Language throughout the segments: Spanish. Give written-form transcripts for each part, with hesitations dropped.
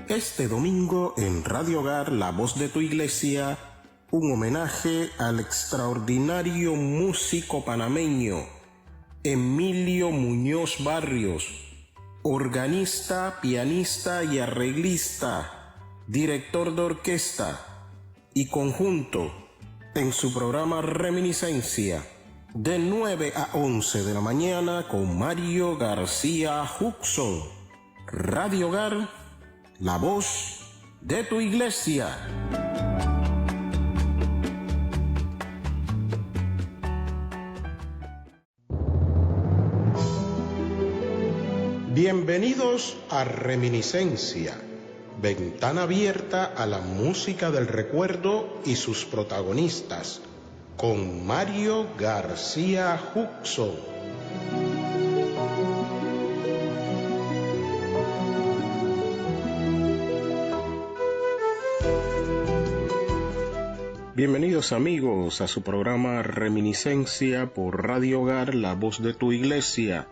Este domingo en Radio Hogar, La Voz de tu Iglesia, un homenaje al extraordinario músico panameño Emilio Muñoz Barrios, organista, pianista y arreglista, director de orquesta y conjunto, en su programa Reminiscencia, de 9 a 11 de la mañana con Mario García Huxon. Radio Hogar, la voz de tu iglesia. Bienvenidos a Reminiscencia, ventana abierta a la música del recuerdo y sus protagonistas, con Mario García Huxon. Bienvenidos amigos a su programa Reminiscencia por Radio Hogar, la voz de tu iglesia.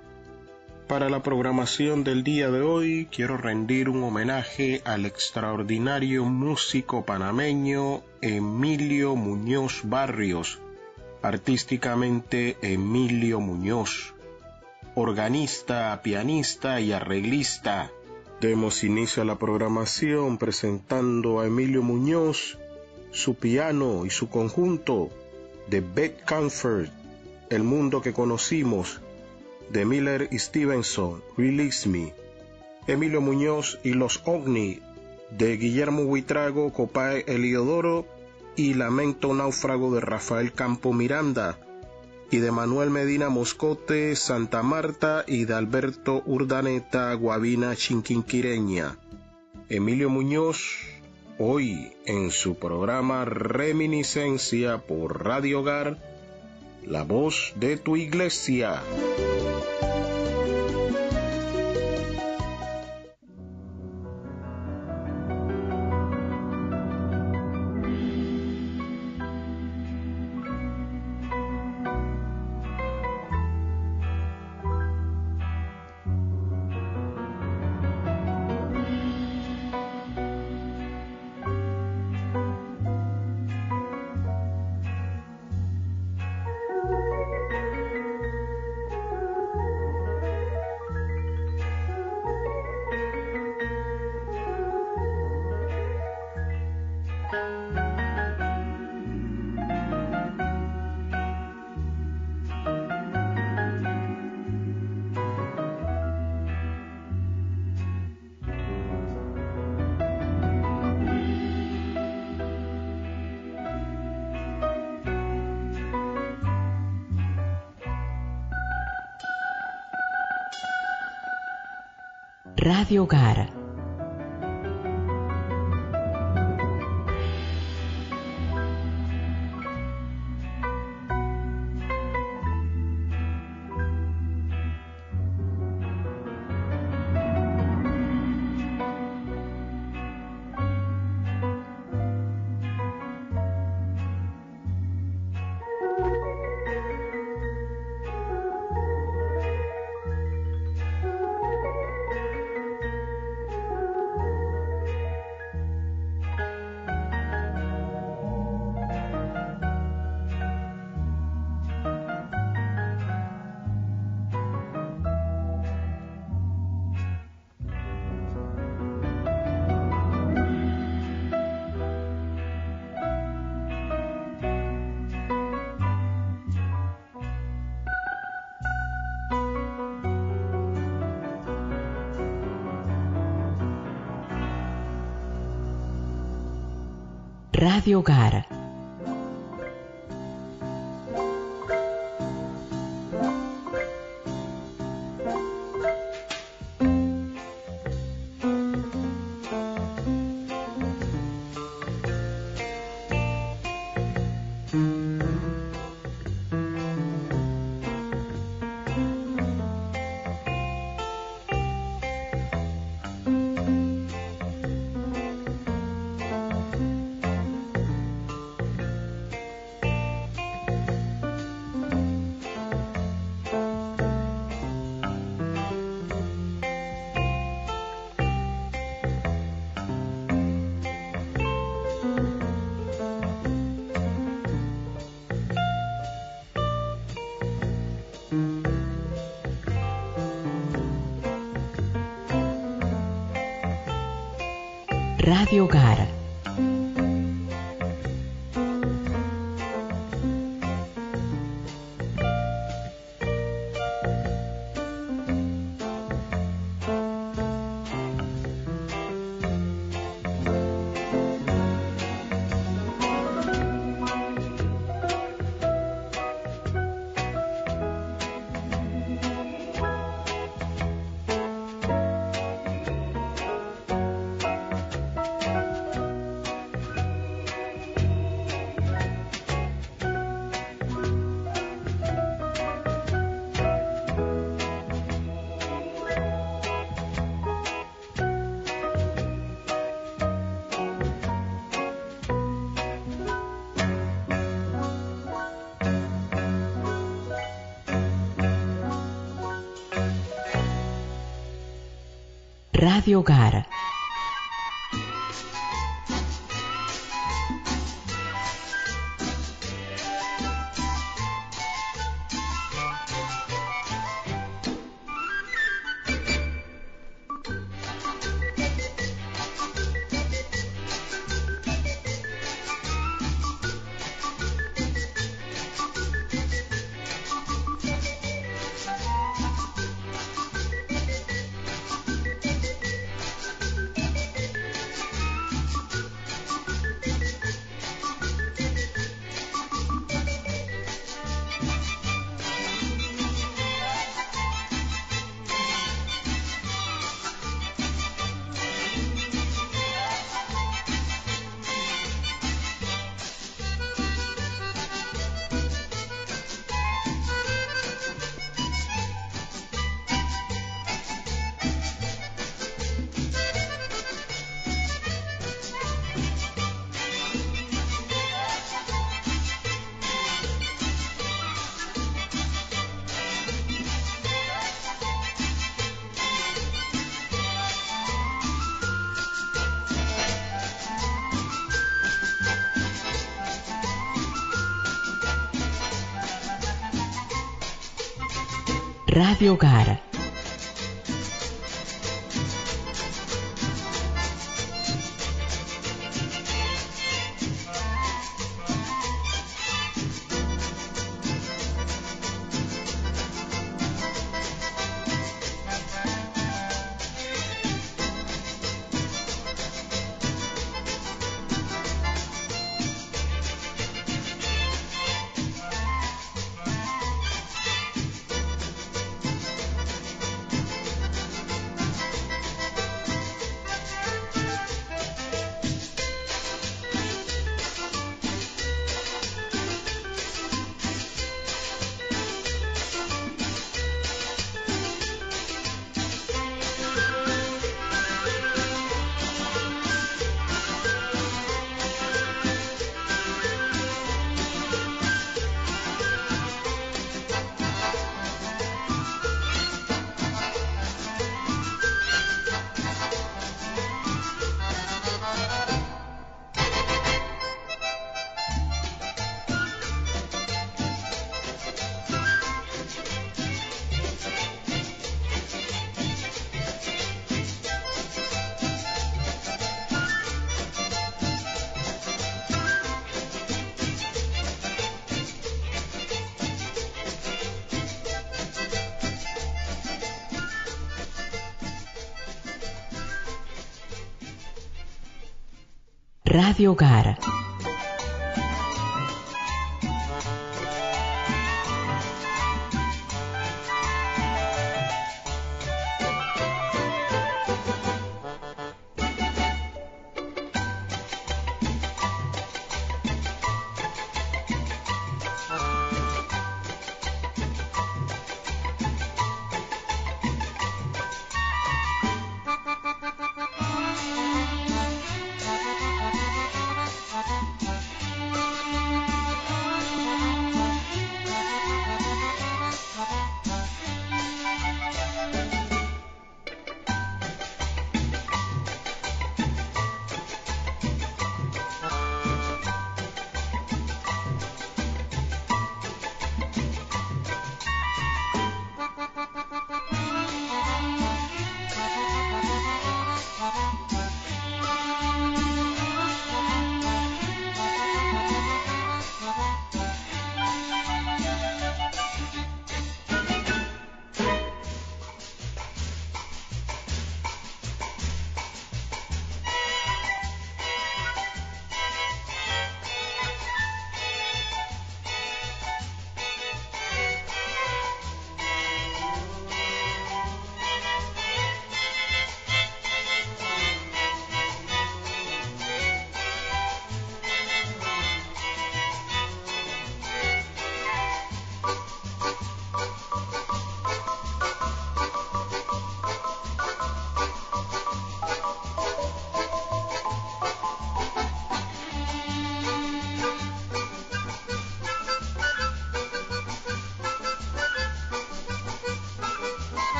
Para la programación del día de hoy quiero rendir un homenaje al extraordinario músico panameño Emilio Muñoz Barrios, artísticamente Emilio Muñoz, organista, pianista y arreglista. Demos inicio a la programación presentando a Emilio Muñoz, su piano y su conjunto de Beth Comfort, El Mundo que Conocimos, de Miller y Stevenson, Release Me, Emilio Muñoz y Los Ogni, de Guillermo Buitrago, Copay Eliodoro y Lamento Náufrago de Rafael Campo Miranda, y de Manuel Medina Moscote, Santa Marta y de Alberto Urdaneta, Guavina Chinquinquireña. Emilio Muñoz, hoy en su programa Reminiscencia por Radio Hogar, la voz de tu iglesia. Radio Hogar. Radio Hogar. Radio Hogar. Radio Hogar. Radio Hogar. Radio Hogar.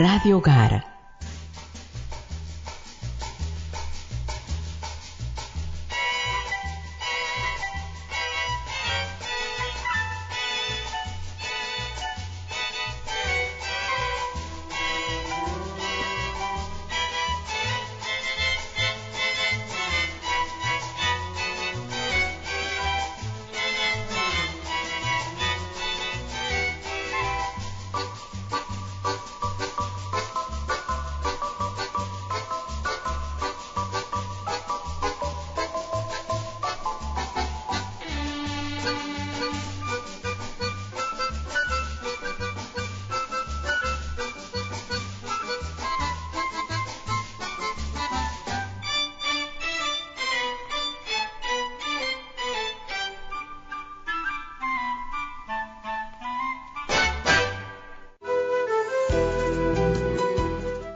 Radio Hogar.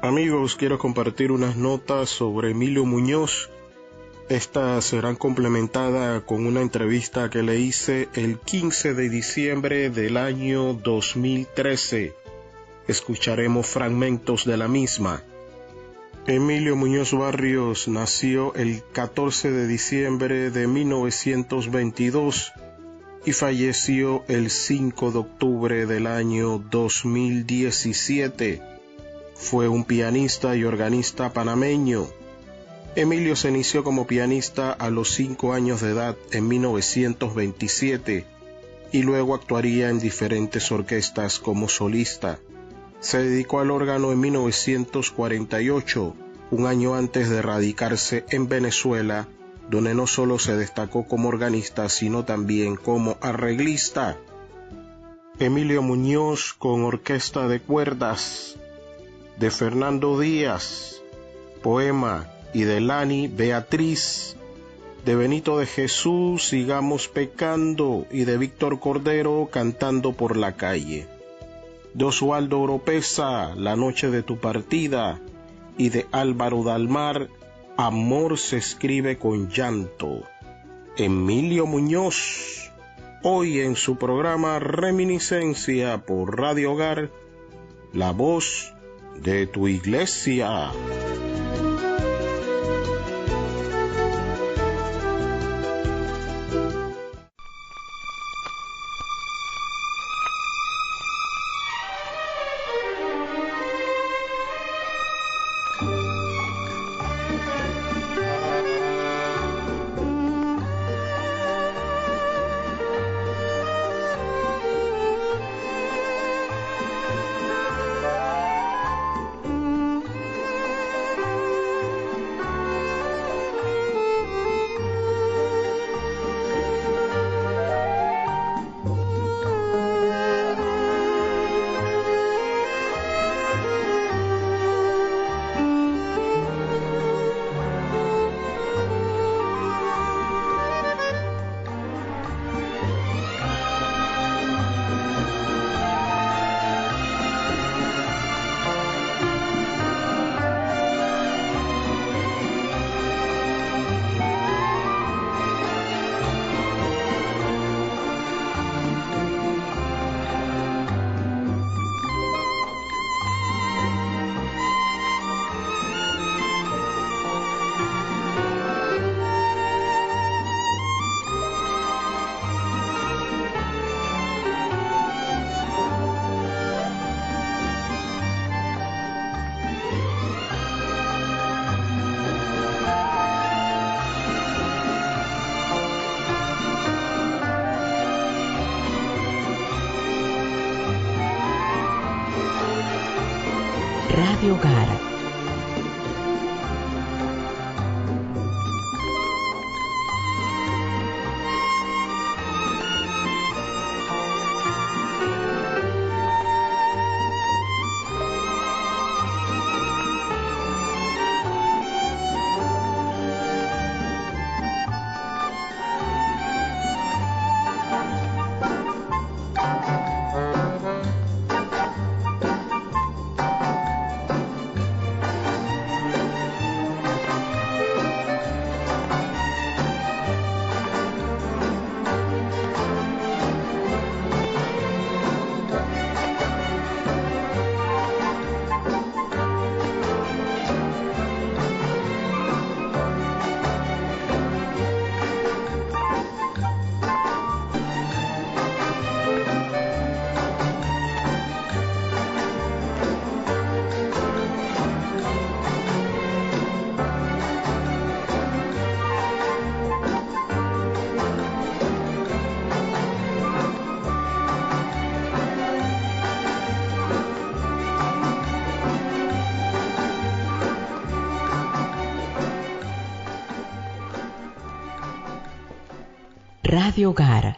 Amigos, quiero compartir unas notas sobre Emilio Muñoz. Estas serán complementadas con una entrevista que le hice el 15 de diciembre del año 2013. Escucharemos fragmentos de la misma. Emilio Muñoz Barrios nació el 14 de diciembre de 1922 y falleció el 5 de octubre del año 2017. Fue un pianista y organista panameño. Emilio se inició como pianista a los 5 años de edad en 1927 y luego actuaría en diferentes orquestas como solista. Se dedicó al órgano en 1948, un año antes de radicarse en Venezuela, donde no solo se destacó como organista, sino también como arreglista. Emilio Muñoz con orquesta de cuerdas, de Fernando Díaz, Poema, y de Lani Beatriz, de Benito de Jesús, Sigamos Pecando, y de Víctor Cordero, Cantando por la Calle, de Oswaldo Oropesa, La Noche de tu Partida, y de Álvaro Dalmar, Amor se escribe con llanto. Emilio Muñoz, hoy en su programa Reminiscencia por Radio Hogar, la voz de tu iglesia. Radio Hogar. Radio Hogar.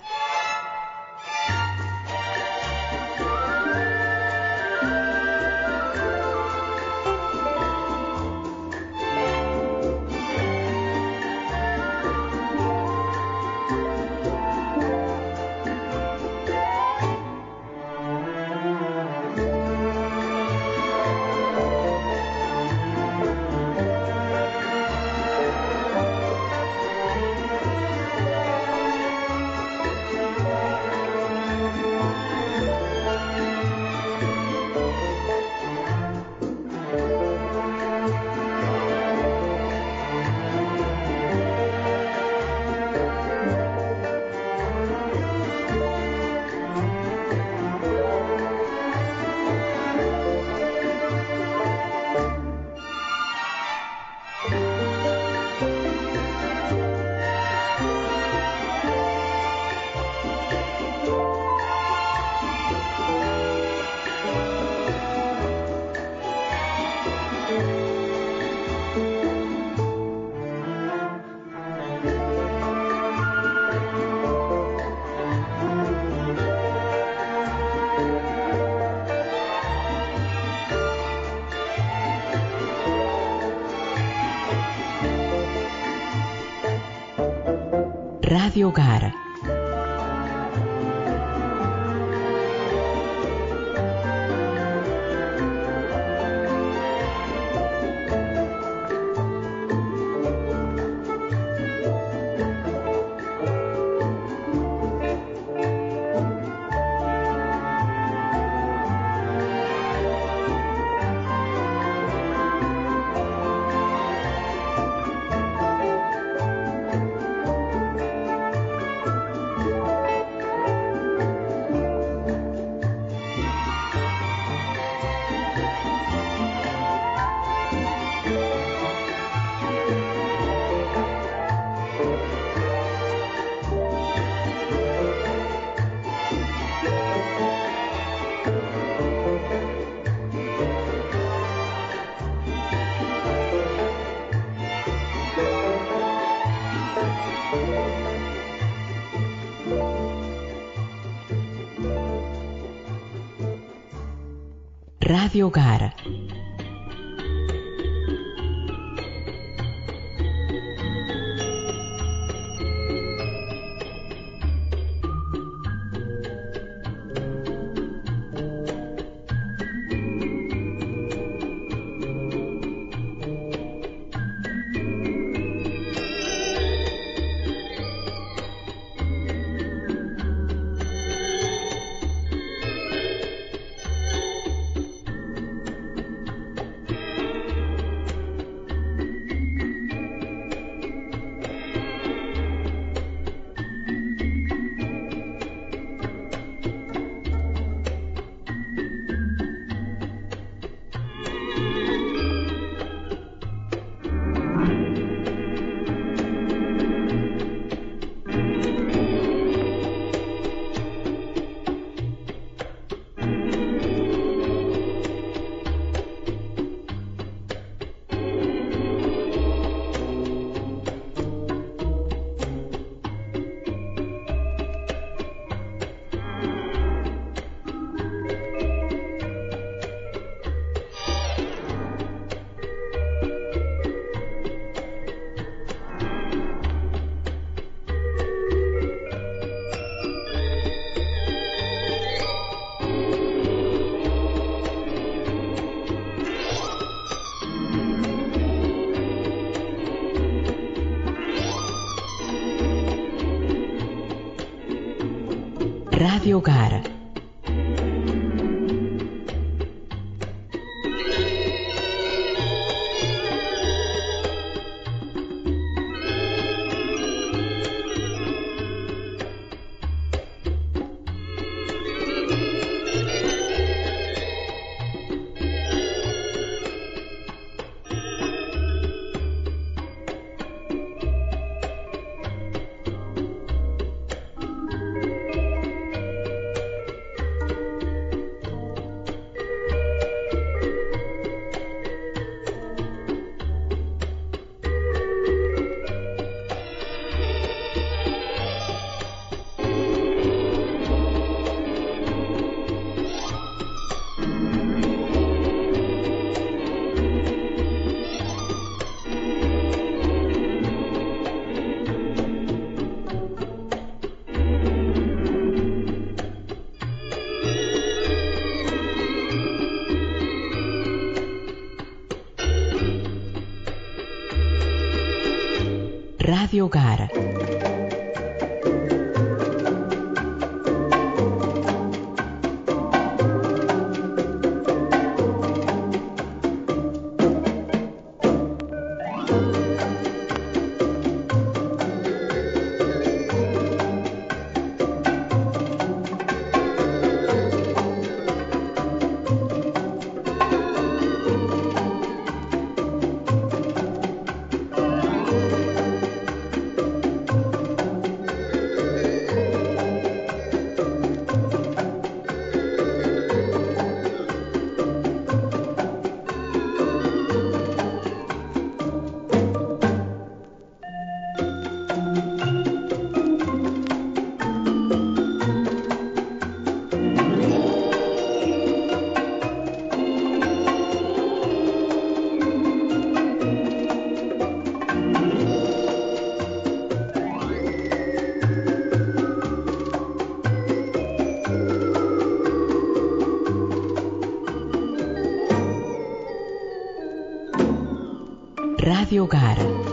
Radio Hogar. Radio Hogar. Radio Hogar. Radio Gara. Radio Gara.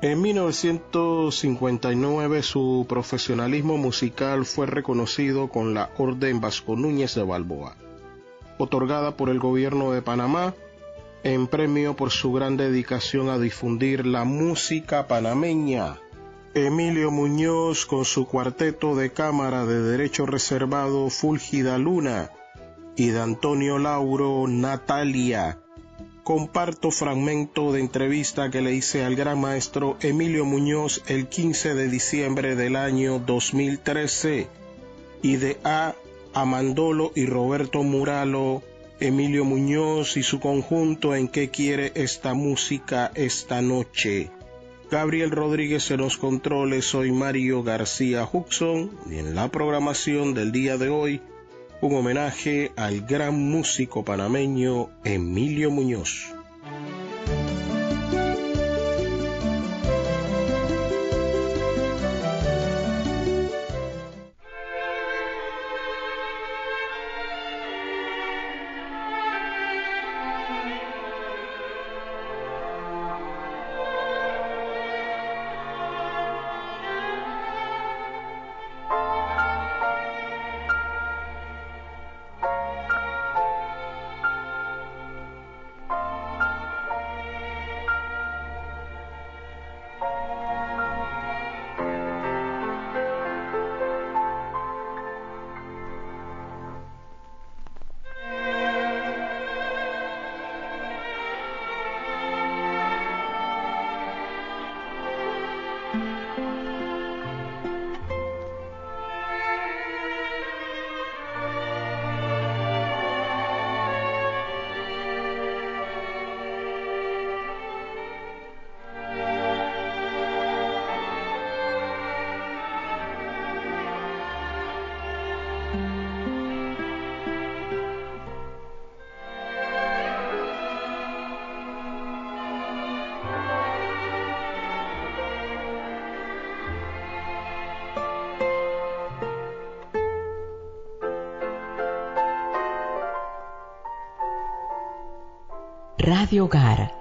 En 1959 su profesionalismo musical fue reconocido con la Orden Vasco Núñez de Balboa, otorgada por el gobierno de Panamá en premio por su gran dedicación a difundir la música panameña. Emilio Muñoz, con su cuarteto de cámara de derecho reservado Fúlgida Luna y de Antonio Lauro Natalia. Comparto fragmento de entrevista que le hice al gran maestro Emilio Muñoz el 15 de diciembre del año 2013 y de A. Amandolo y Roberto Muralo, Emilio Muñoz y su conjunto en ¿Qué quiere esta música esta noche? Gabriel Rodríguez en los controles, soy Mario García Huxon y en la programación del día de hoy un homenaje al gran músico panameño Emilio Muñoz. Radio Gara.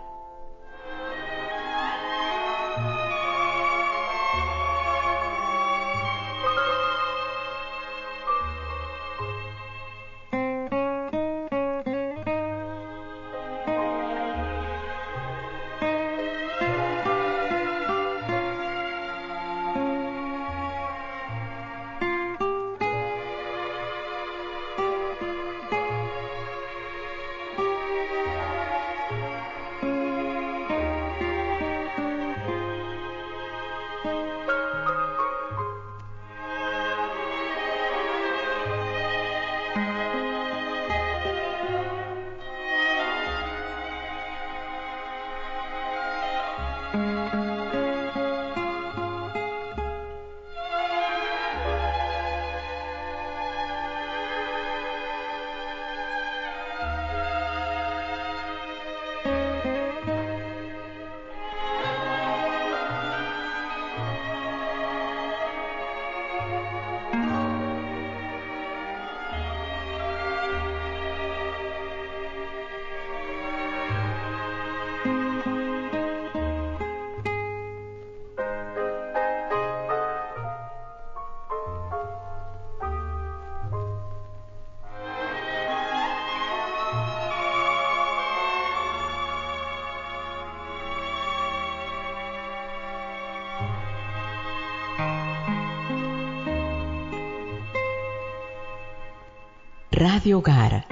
Radio Gara.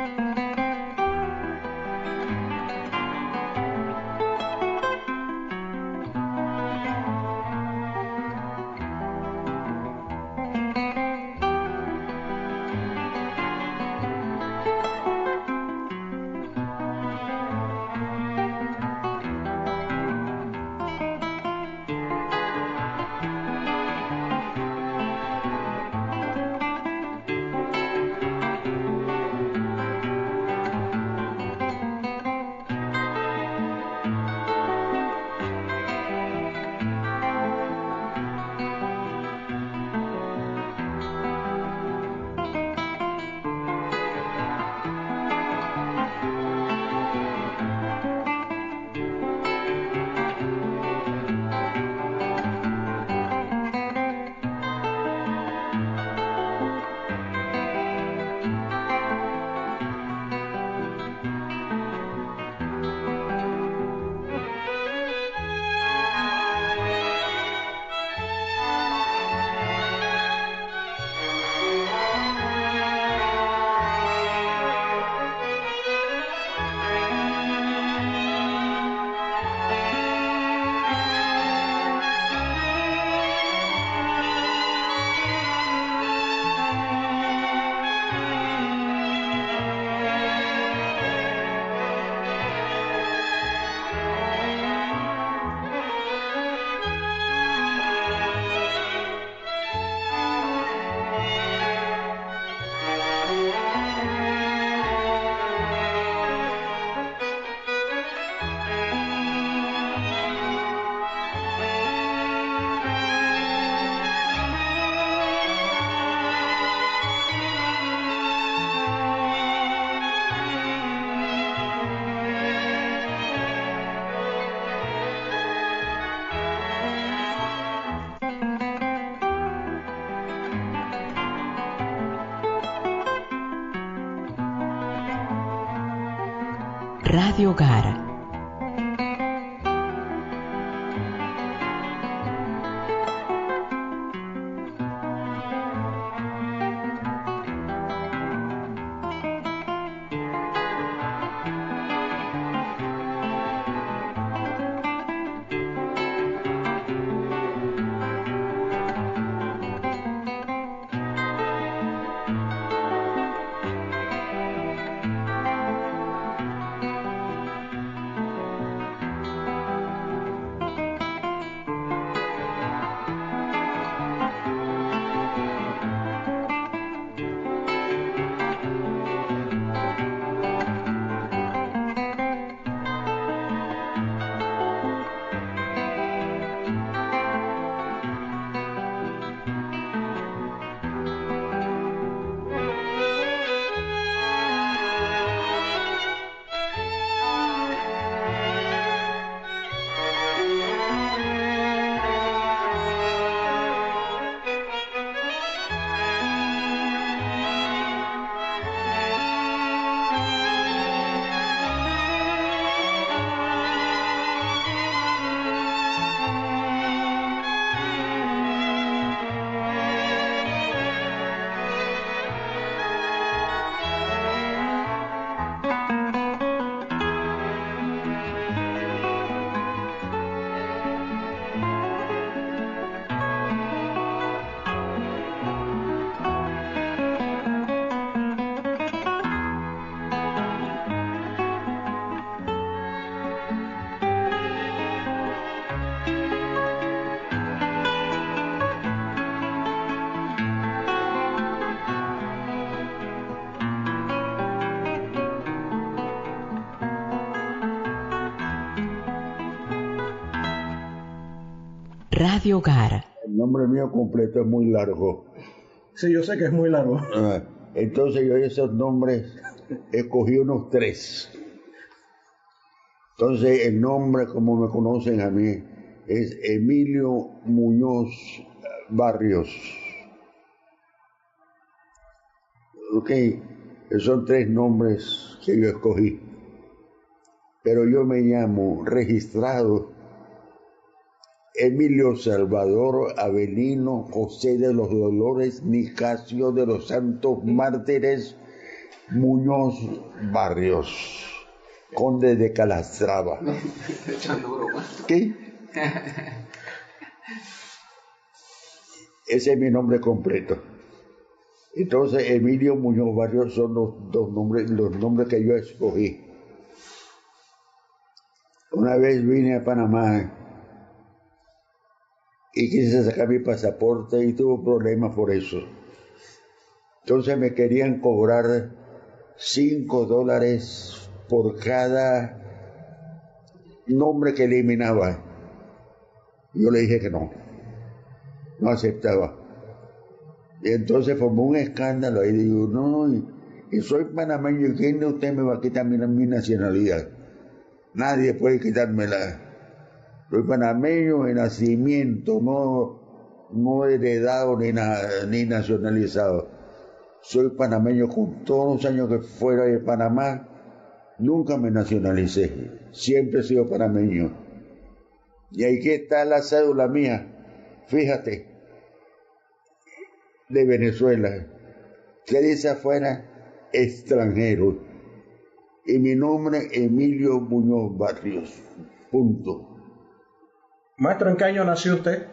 Radio Gara. Radio Hogar. El nombre mío completo es muy largo. Sí, yo sé que es muy largo. Entonces yo esos nombres escogí unos 3. Entonces el nombre, como me conocen a mí, es Emilio Muñoz Barrios. Ok, son 3 nombres que yo escogí. Pero yo me llamo registrado Emilio Salvador Avelino José de los Dolores Nicasio de los Santos Mártires Muñoz Barrios, conde de Calatrava. ¿Qué? Ese es mi nombre completo. Entonces Emilio Muñoz Barrios son los nombres que yo escogí. Una vez vine a Panamá y quise sacar mi pasaporte y tuve problemas por eso. Entonces me querían cobrar $5 por cada nombre que eliminaba. Yo le dije que no aceptaba. Y entonces formó un escándalo y digo, no, y soy panameño, ¿y quién de usted me va a quitar mi nacionalidad? Nadie puede quitármela. Soy panameño de nacimiento, no heredado ni nacionalizado. Soy panameño con todos los años que fuera de Panamá, nunca me nacionalicé, siempre he sido panameño. Y ahí que está la cédula mía, fíjate, de Venezuela, que dice afuera, extranjero. Y mi nombre, Emilio Muñoz Barrios, punto. Maestro, ¿en qué año nació usted?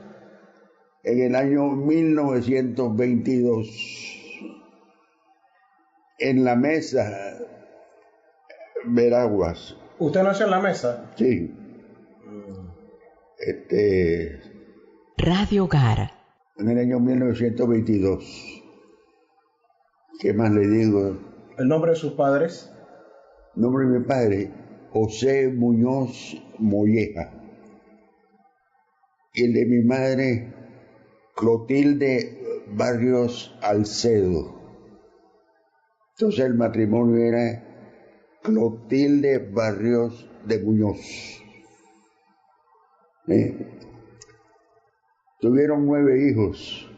En el año 1922, en La Mesa, Veraguas. ¿Usted nació en La Mesa? Sí. Radio Hogar. En el año 1922. ¿Qué más le digo? ¿El nombre de sus padres? El nombre de mi padre, José Muñoz Molleja. Y el de mi madre, Clotilde Barrios Alcedo. Entonces el matrimonio era Clotilde Barrios de Muñoz. Tuvieron 9 hijos,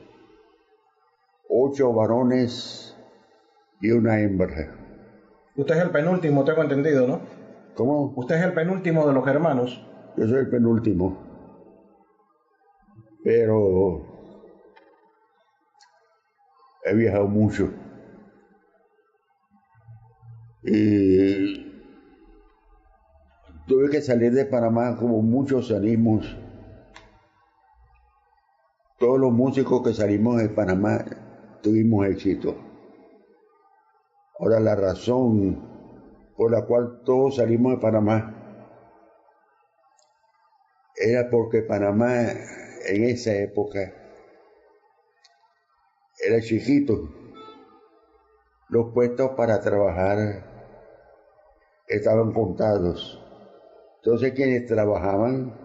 8 varones y una hembra. Usted es el penúltimo, tengo entendido, ¿no? ¿Cómo? Usted es el penúltimo de los hermanos. Yo soy el penúltimo. Pero he viajado mucho. Y tuve que salir de Panamá como muchos salimos. Todos los músicos que salimos de Panamá tuvimos éxito. Ahora la razón por la cual todos salimos de Panamá era porque Panamá en esa época era chiquito. Los puestos para trabajar estaban contados. Entonces quienes trabajaban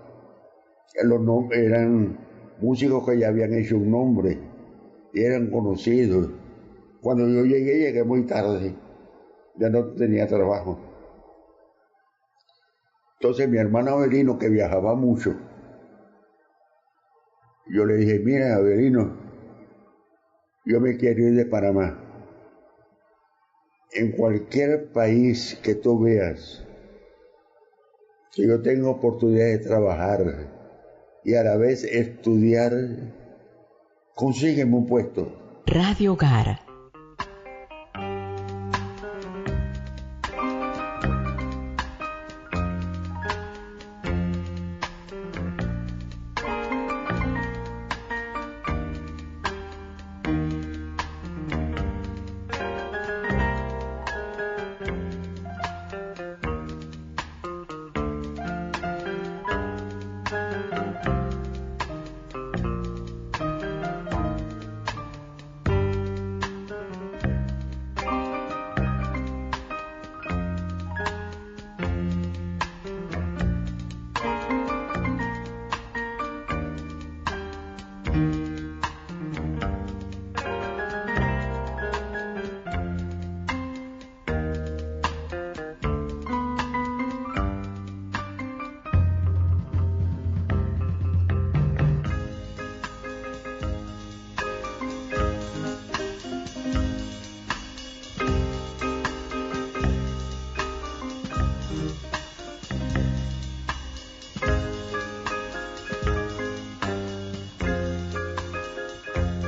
eran músicos que ya habían hecho un nombre y eran conocidos. Cuando yo llegué muy tarde, ya no tenía trabajo. Entonces mi hermano Avelino, que viajaba mucho, yo le dije, mira Avelino, yo me quiero ir de Panamá. En cualquier país que tú veas que yo tenga oportunidad de trabajar y a la vez estudiar, consígueme un puesto. Radio Hogar.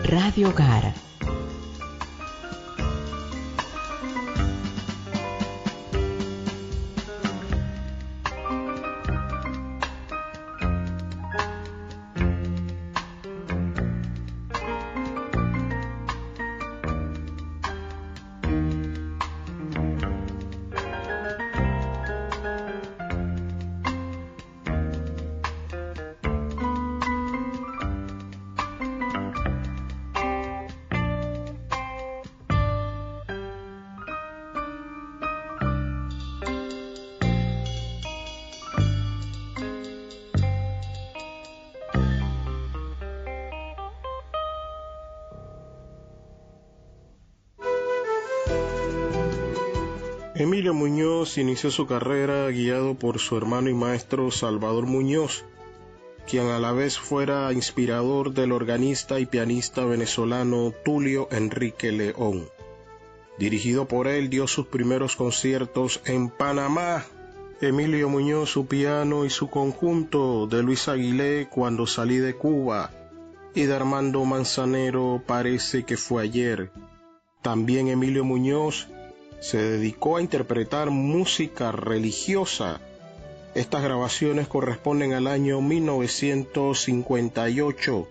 Radio Hogar. Emilio Muñoz inició su carrera guiado por su hermano y maestro Salvador Muñoz, quien a la vez fuera inspirador del organista y pianista venezolano Tulio Enrique León. Dirigido por él, dio sus primeros conciertos en Panamá. Emilio Muñoz, su piano y su conjunto, de Luis Aguilé, Cuando salí de Cuba, y de Armando Manzanero, Parece que fue ayer. También Emilio Muñoz se dedicó a interpretar música religiosa. Estas grabaciones corresponden al año 1958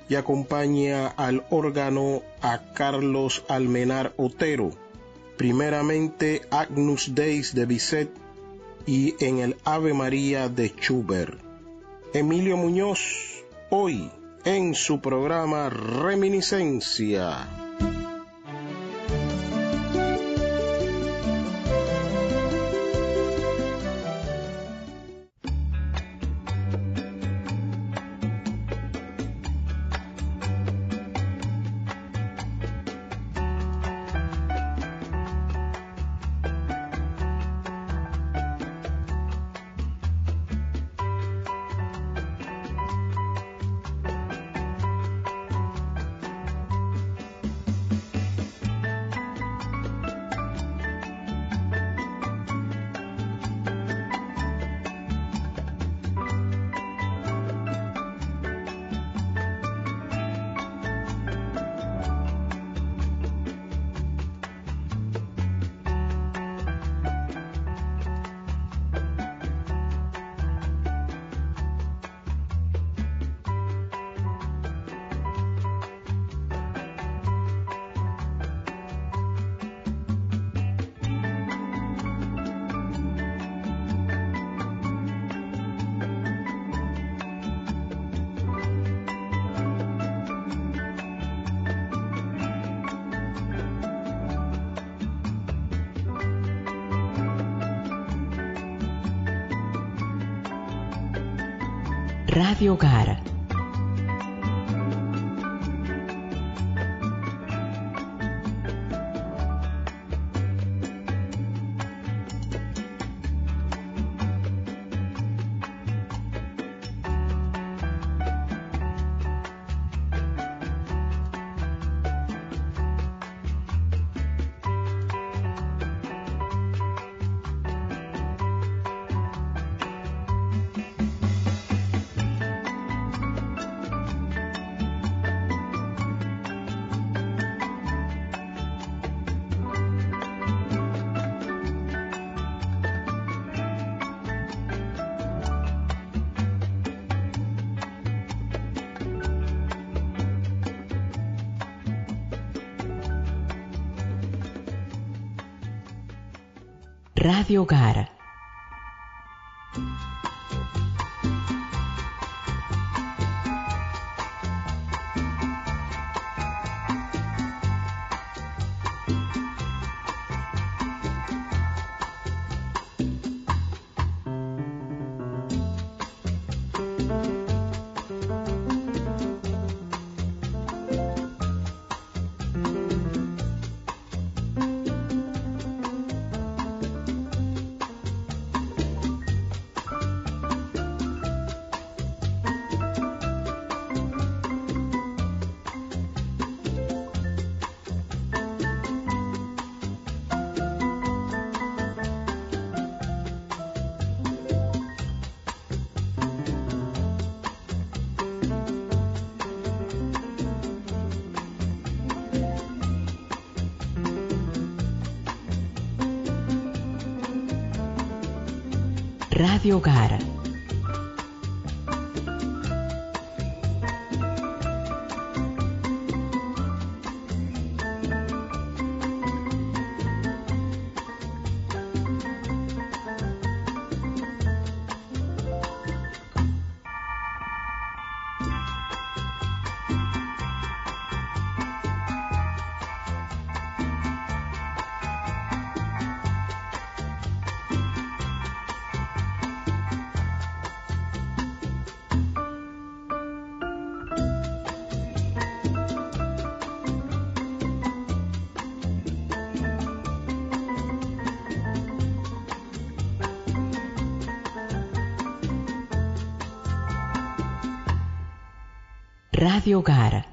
y acompaña al órgano a Carlos Almenar Otero, primeramente Agnus Deis de Bizet y en el Ave María de Schubert. Emilio Muñoz, hoy en su programa Reminiscencia. Radio Hogar. Radio Hogar. Radio Hogar. Radio Hogar.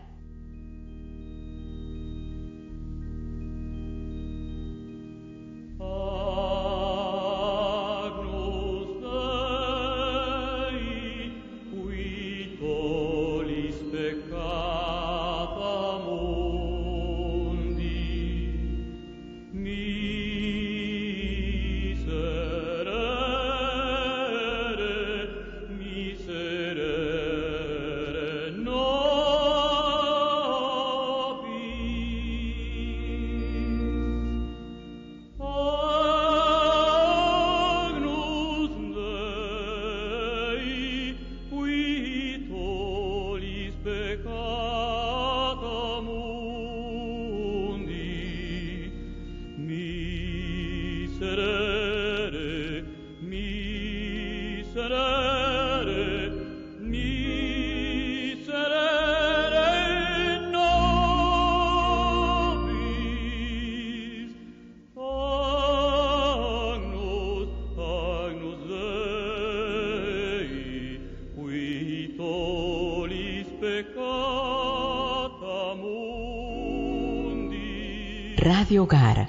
Radio Hogar.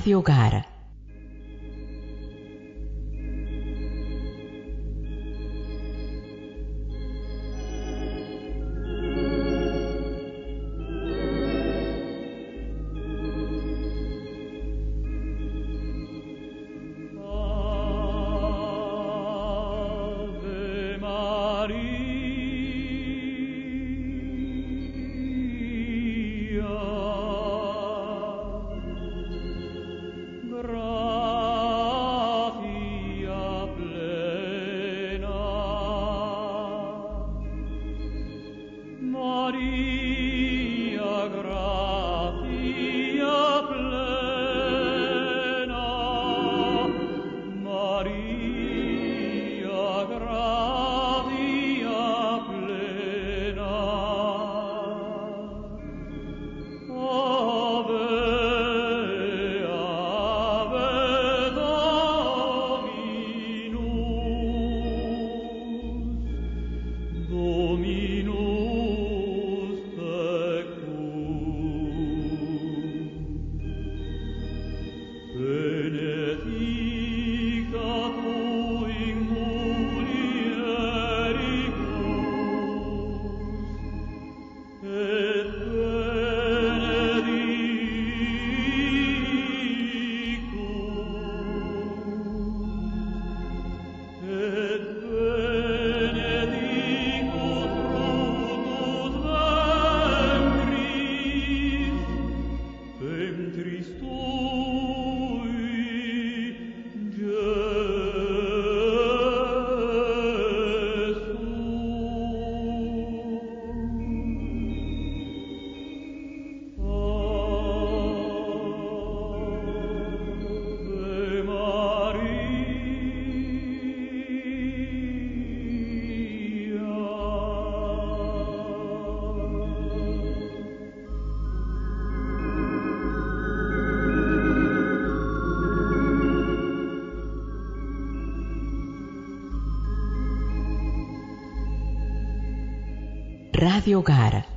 Radio Hogar. Radio Hogar.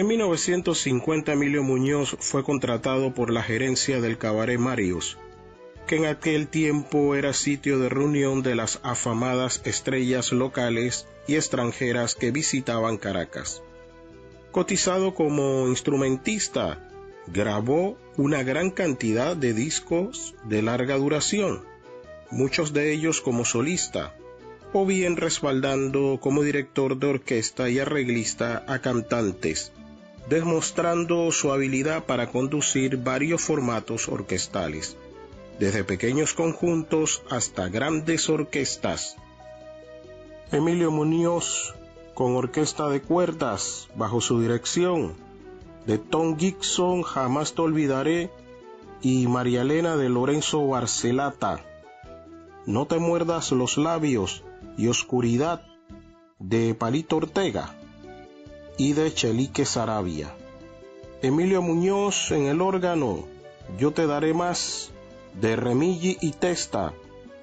En 1950 Emilio Muñoz fue contratado por la gerencia del Cabaret Marius, que en aquel tiempo era sitio de reunión de las afamadas estrellas locales y extranjeras que visitaban Caracas. Cotizado como instrumentista, grabó una gran cantidad de discos de larga duración, muchos de ellos como solista, o bien respaldando como director de orquesta y arreglista a cantantes, demostrando su habilidad para conducir varios formatos orquestales, desde pequeños conjuntos hasta grandes orquestas. Emilio Muñoz, con orquesta de cuerdas, bajo su dirección, de Tom Gibson, Jamás te olvidaré, y María Elena de Lorenzo Barcelata, No te muerdas los labios y Oscuridad, de Palito Ortega, y de Chelique Saravia. Emilio Muñoz en el órgano, Yo te daré más, de Remigio y Testa,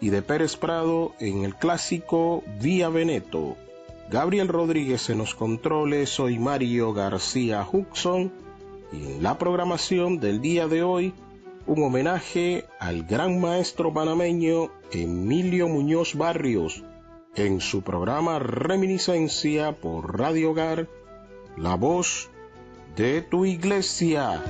y de Pérez Prado en el clásico Vía Veneto. Gabriel Rodríguez en los controles, soy Mario García Huxon, y en la programación del día de hoy, un homenaje al gran maestro panameño Emilio Muñoz Barrios, en su programa Reminiscencia por Radio Hogar, la voz de tu iglesia.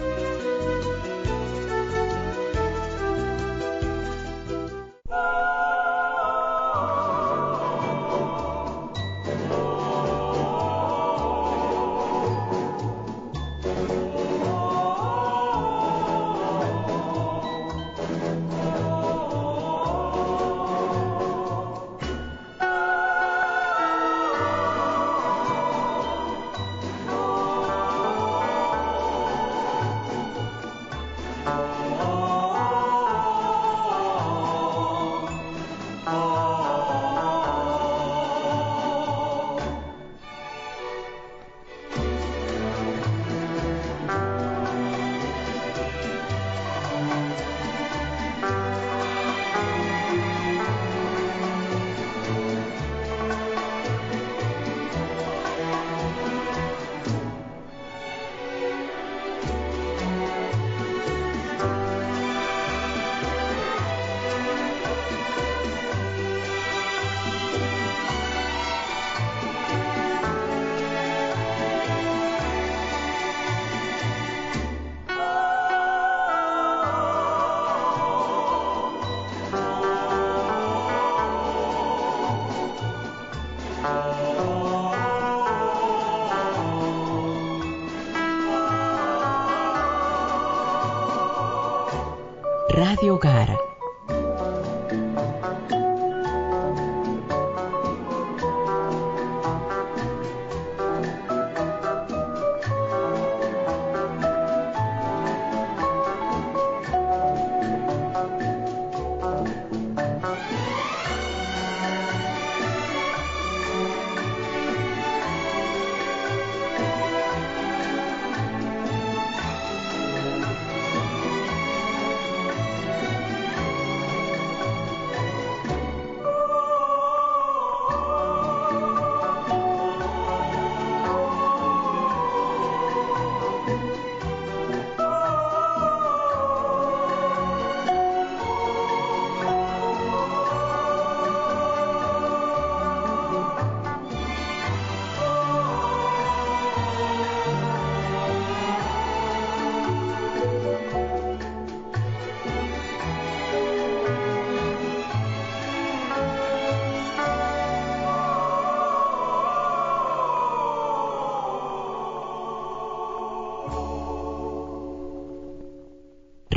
Radio Hogar.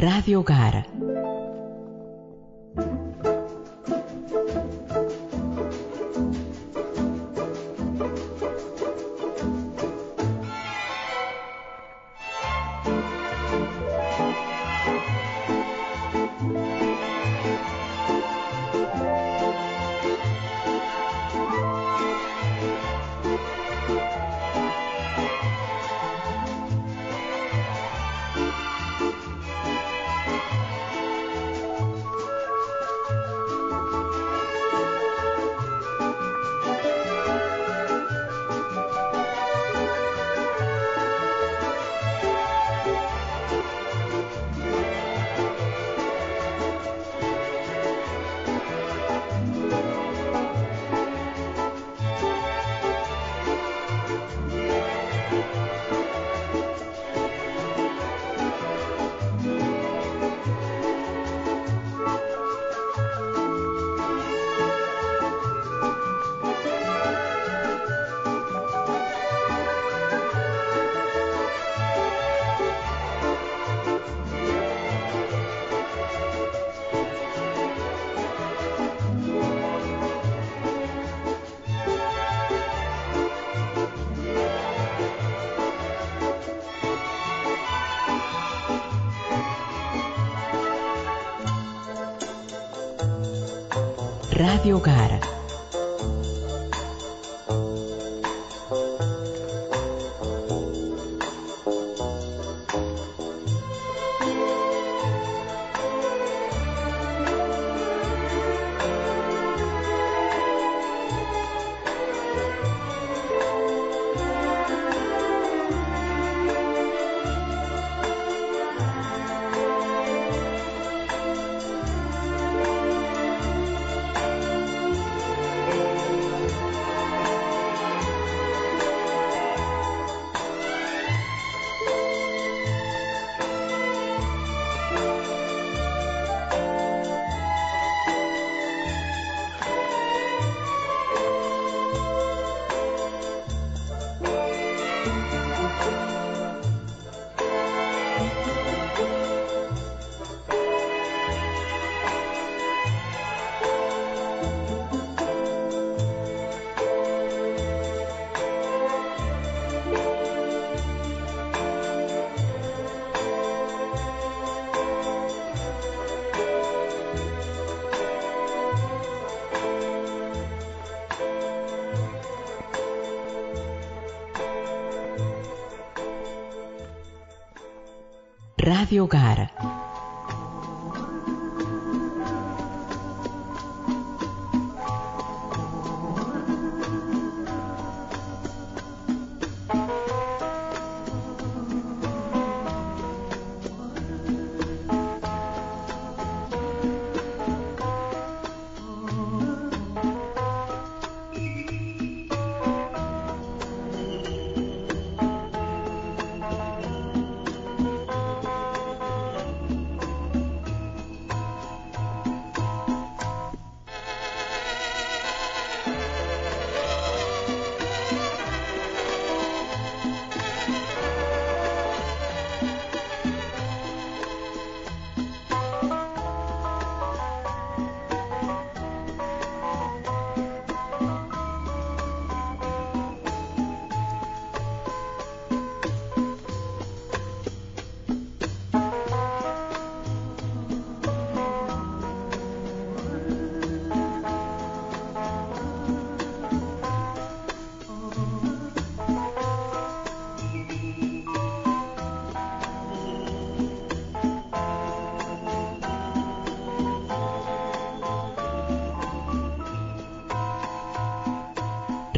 Radio Hogar. Radio Hogar. Radio Hogar.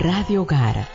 Radio Hogar.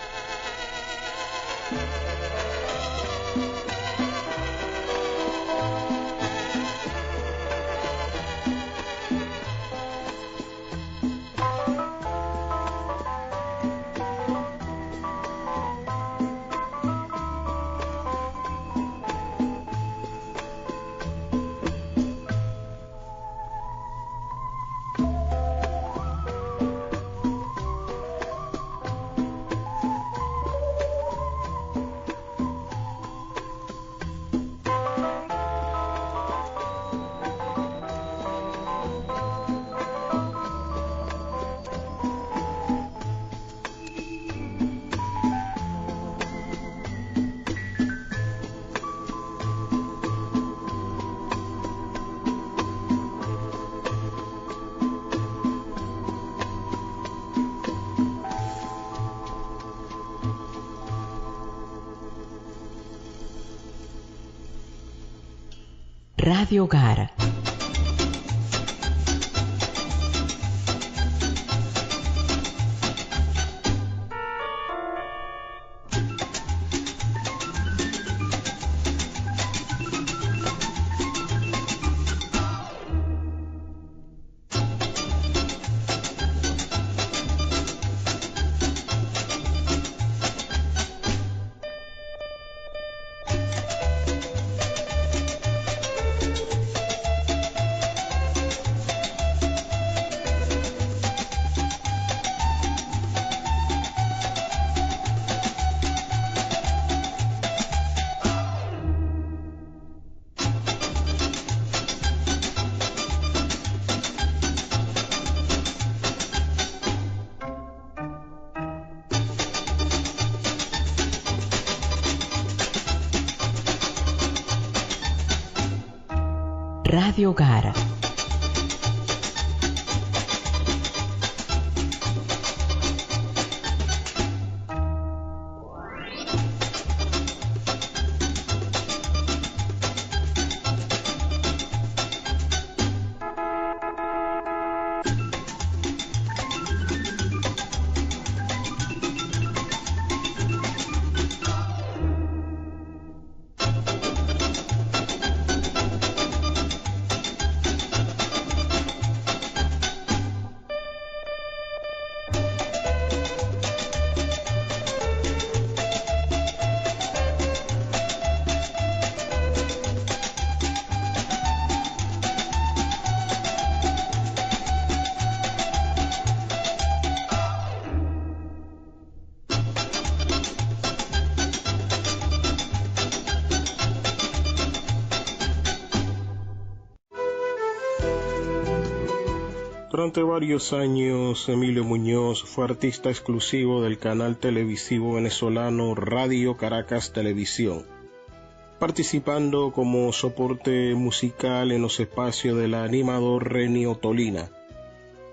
Radio Hogar. Radio Hogar. Durante varios años, Emilio Muñoz fue artista exclusivo del canal televisivo venezolano Radio Caracas Televisión, participando como soporte musical en los espacios del animador Renio Tolina.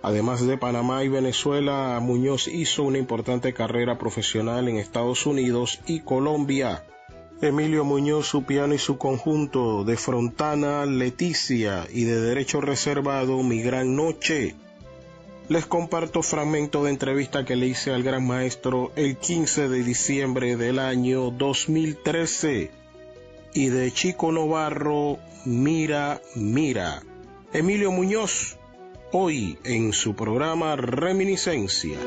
Además de Panamá y Venezuela, Muñoz hizo una importante carrera profesional en Estados Unidos y Colombia. Emilio Muñoz, su piano y su conjunto de Frontana, Leticia y de Derecho Reservado, Mi Gran Noche. Les comparto fragmento de entrevista que le hice al gran maestro el 15 de diciembre del año 2013 y de Chico Novarro, Mira, Mira. Emilio Muñoz, hoy en su programa Reminiscencia.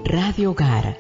Radio Hogar.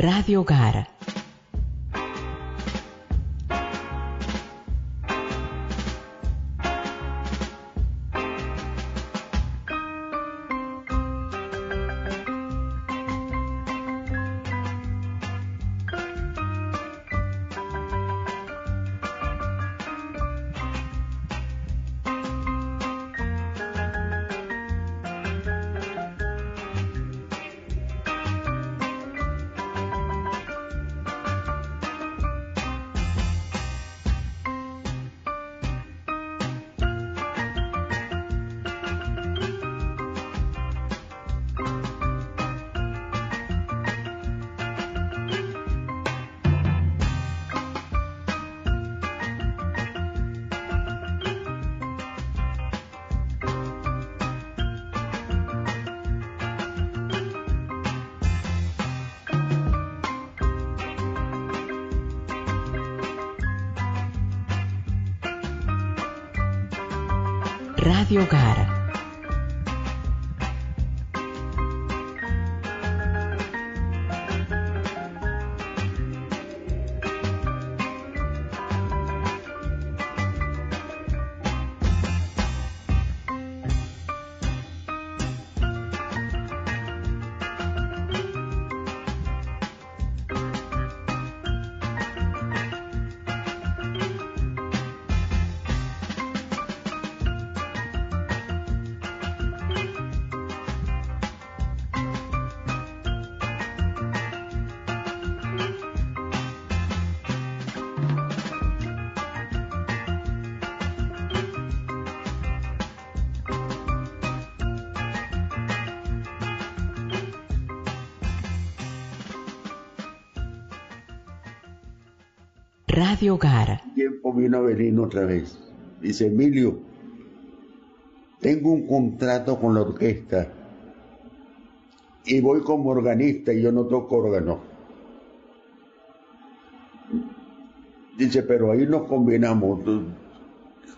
Radio Hogar. Radio Hogar. Radio Hogar. Tiempo vino a venir otra vez. Dice: Emilio, tengo un contrato con la orquesta y voy como organista y yo no toco órgano. Dice: pero ahí nos combinamos.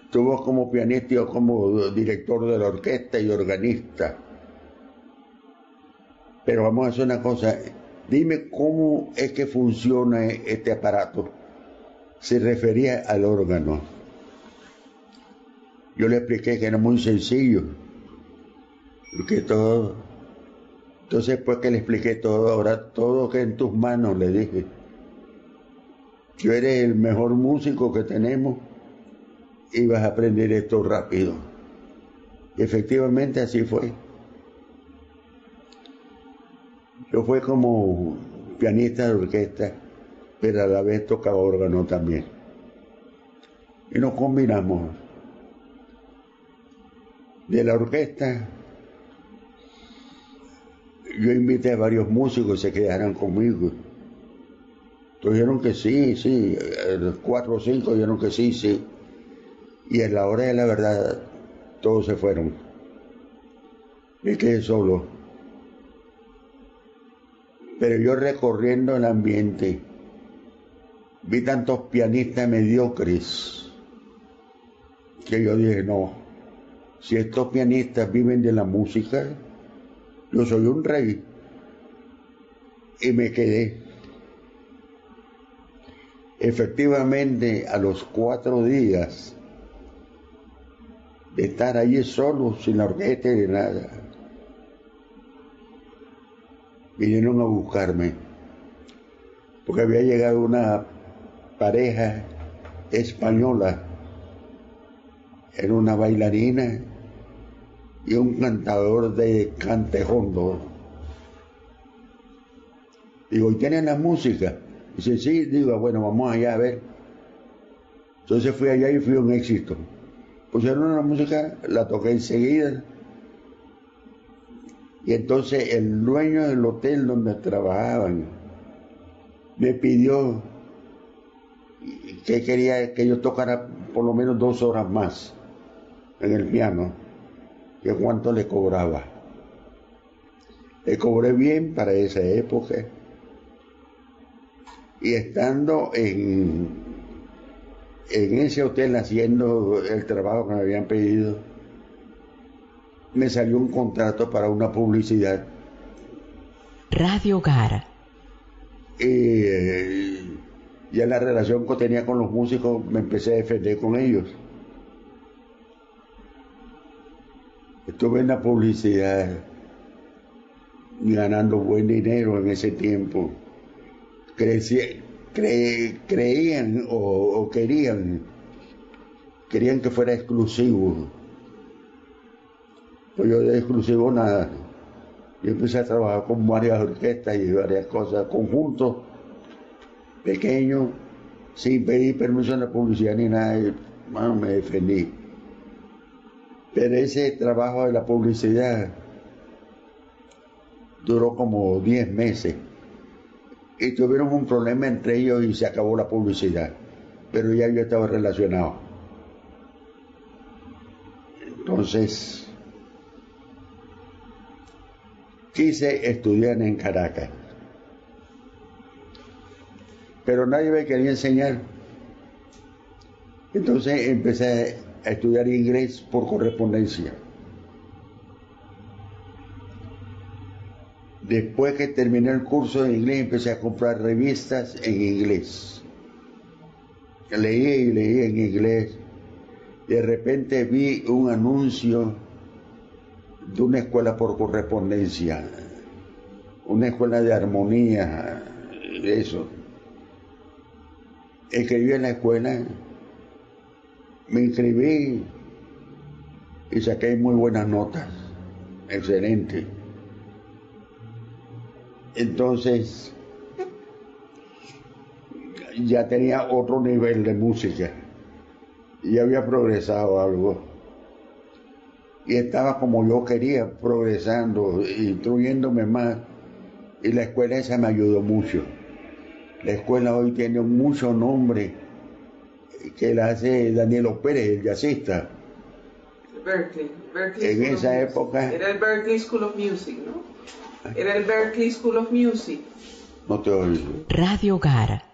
Tú vas como pianista y yo como director de la orquesta y organista. Pero vamos a hacer una cosa. Dime cómo es que funciona este aparato. Se refería al órgano. Yo le expliqué que era muy sencillo, porque todo. Entonces, después que le expliqué todo, ahora todo queda en tus manos, le dije. Tú eres el mejor músico que tenemos y vas a aprender esto rápido. Y efectivamente así fue. Yo fui como pianista de orquesta, pero a la vez tocaba órgano también. Y nos combinamos. De la orquesta, yo invité a varios músicos que se quedaran conmigo. Todos dijeron que sí, 4 o 5 dijeron que sí. Y a la hora de la verdad, todos se fueron. Me quedé solo. Pero yo recorriendo el ambiente, vi tantos pianistas mediocres que yo dije: no, si estos pianistas viven de la música, yo soy un rey. Y me quedé. Efectivamente, a los 4 días de estar allí solo, sin la orquesta ni nada, vinieron a buscarme, porque había llegado una pareja española, era una bailarina y un cantador de cantejondo. Digo, ¿y tienen la música? Dice, sí. Digo, bueno, vamos allá a ver. Entonces fui allá y fui un éxito. Pusieron la música, la toqué enseguida. Y entonces el dueño del hotel donde trabajaban me pidió que quería que yo tocara por lo menos 2 horas más en el piano, que cuánto le cobraba. Le cobré bien para esa época. Y estando en ese hotel haciendo el trabajo que me habían pedido, me salió un contrato para una publicidad. Radio Hogar. Ya la relación que tenía con los músicos me empecé a defender con ellos. Estuve en la publicidad ganando buen dinero en ese tiempo. Creían o querían que fuera exclusivo. Pues yo de exclusivo nada. Yo empecé a trabajar con varias orquestas y varias cosas, conjuntos pequeños, sin pedir permiso en la publicidad ni nada, y, bueno, me defendí. Pero ese trabajo de la publicidad duró como 10 meses y tuvieron un problema entre ellos y se acabó la publicidad, pero ya yo estaba relacionado. Entonces quise estudiar en Caracas, pero nadie me quería enseñar. Entonces empecé a estudiar inglés por correspondencia. Después que terminé el curso de inglés, empecé a comprar revistas en inglés. Leía y leía en inglés. De repente vi un anuncio de una escuela por correspondencia, una escuela de armonía, eso. Escribí en la escuela, me inscribí y saqué muy buenas notas, excelente. Entonces ya tenía otro nivel de música y había progresado algo. Y estaba como yo quería, progresando, instruyéndome más. Y la escuela esa me ayudó mucho. La escuela hoy tiene mucho nombre que la hace Danielo Pérez, el jazzista. Berkeley En esa época... Era el Berkeley School of Music, ¿no? Era el Berkeley School of Music. No te oigo. Radio Hogar.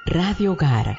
Radio Hogar.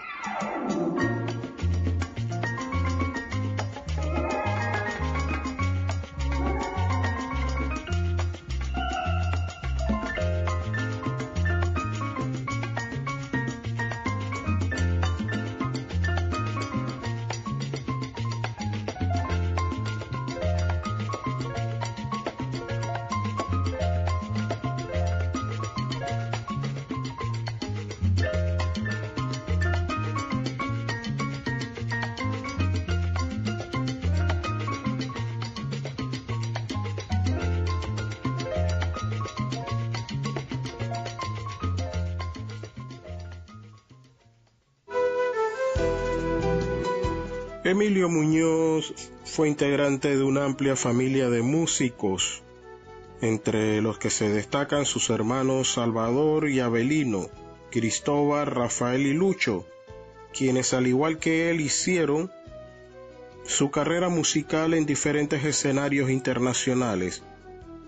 Emilio Muñoz fue integrante de una amplia familia de músicos, entre los que se destacan sus hermanos Salvador y Avelino, Cristóbal, Rafael y Lucho, quienes al igual que él hicieron su carrera musical en diferentes escenarios internacionales,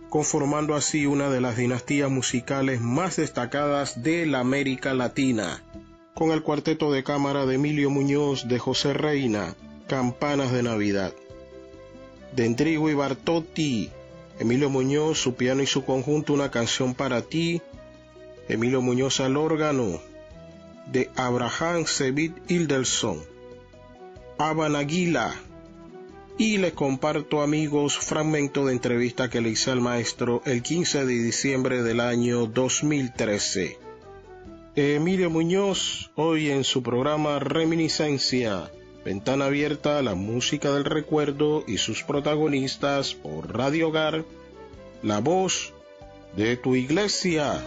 conformando así una de las dinastías musicales más destacadas de la América Latina, con el cuarteto de cámara de Emilio Muñoz de José Reina, Campanas de Navidad. De Endrigo y Bartotti, Emilio Muñoz, su piano y su conjunto, Una canción para ti, Emilio Muñoz al órgano, de Abraham Sevit Hilderson, Aban Aguila, y les comparto, amigos, fragmento de entrevista que le hice al maestro el 15 de diciembre del año 2013. Emilio Muñoz, hoy en su programa Reminiscencia, ventana abierta a la música del recuerdo y sus protagonistas por Radio Hogar, la voz de tu iglesia.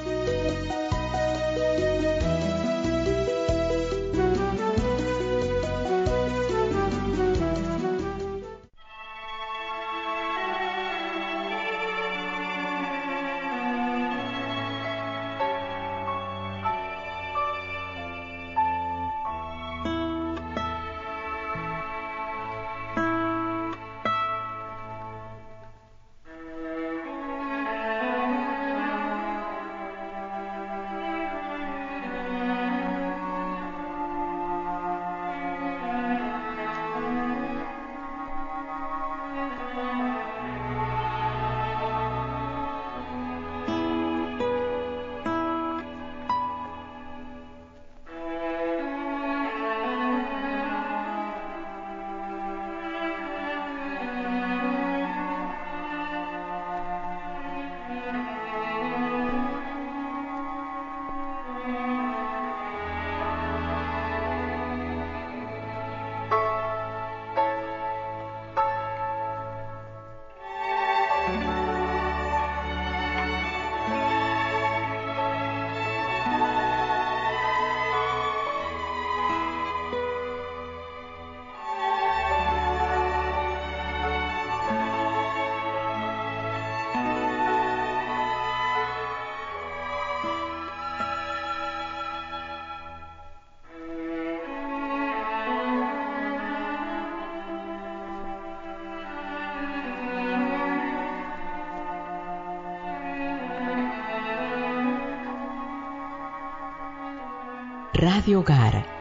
Radio Hogar.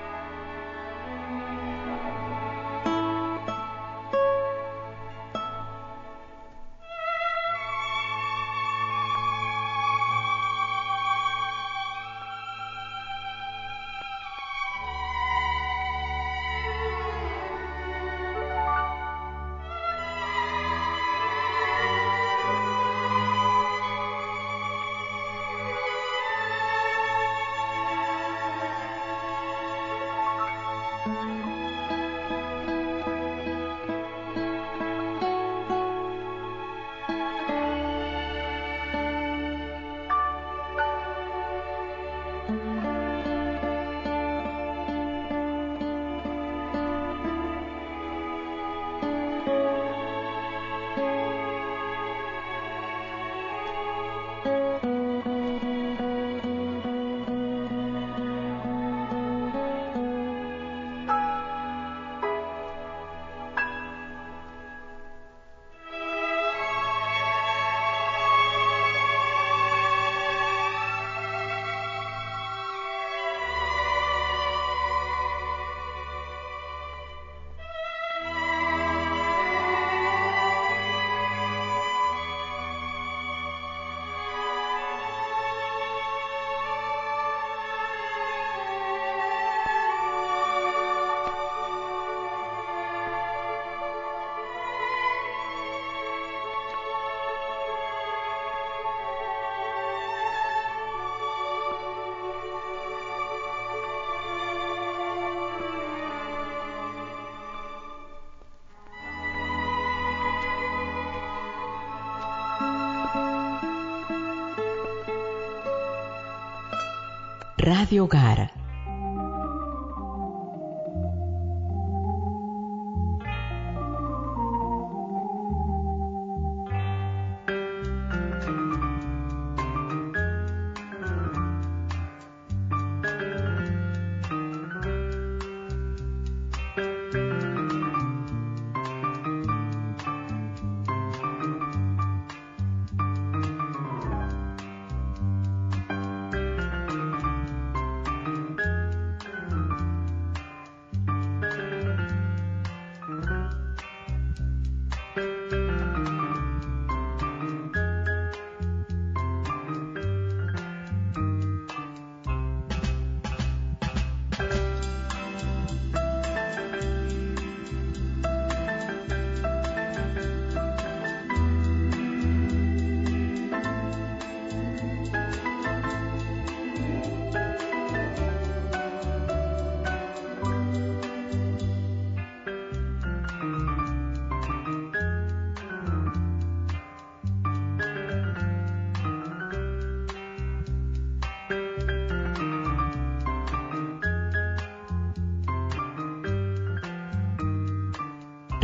Radio Hogar.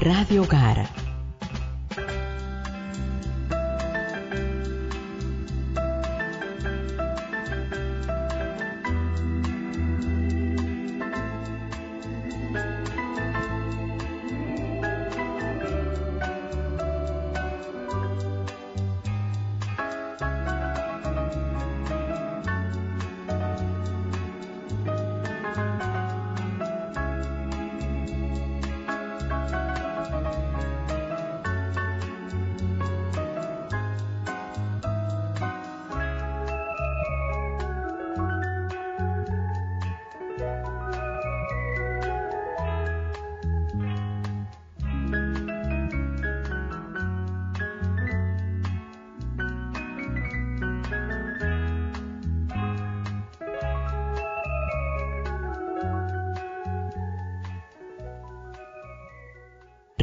Radio Hogar.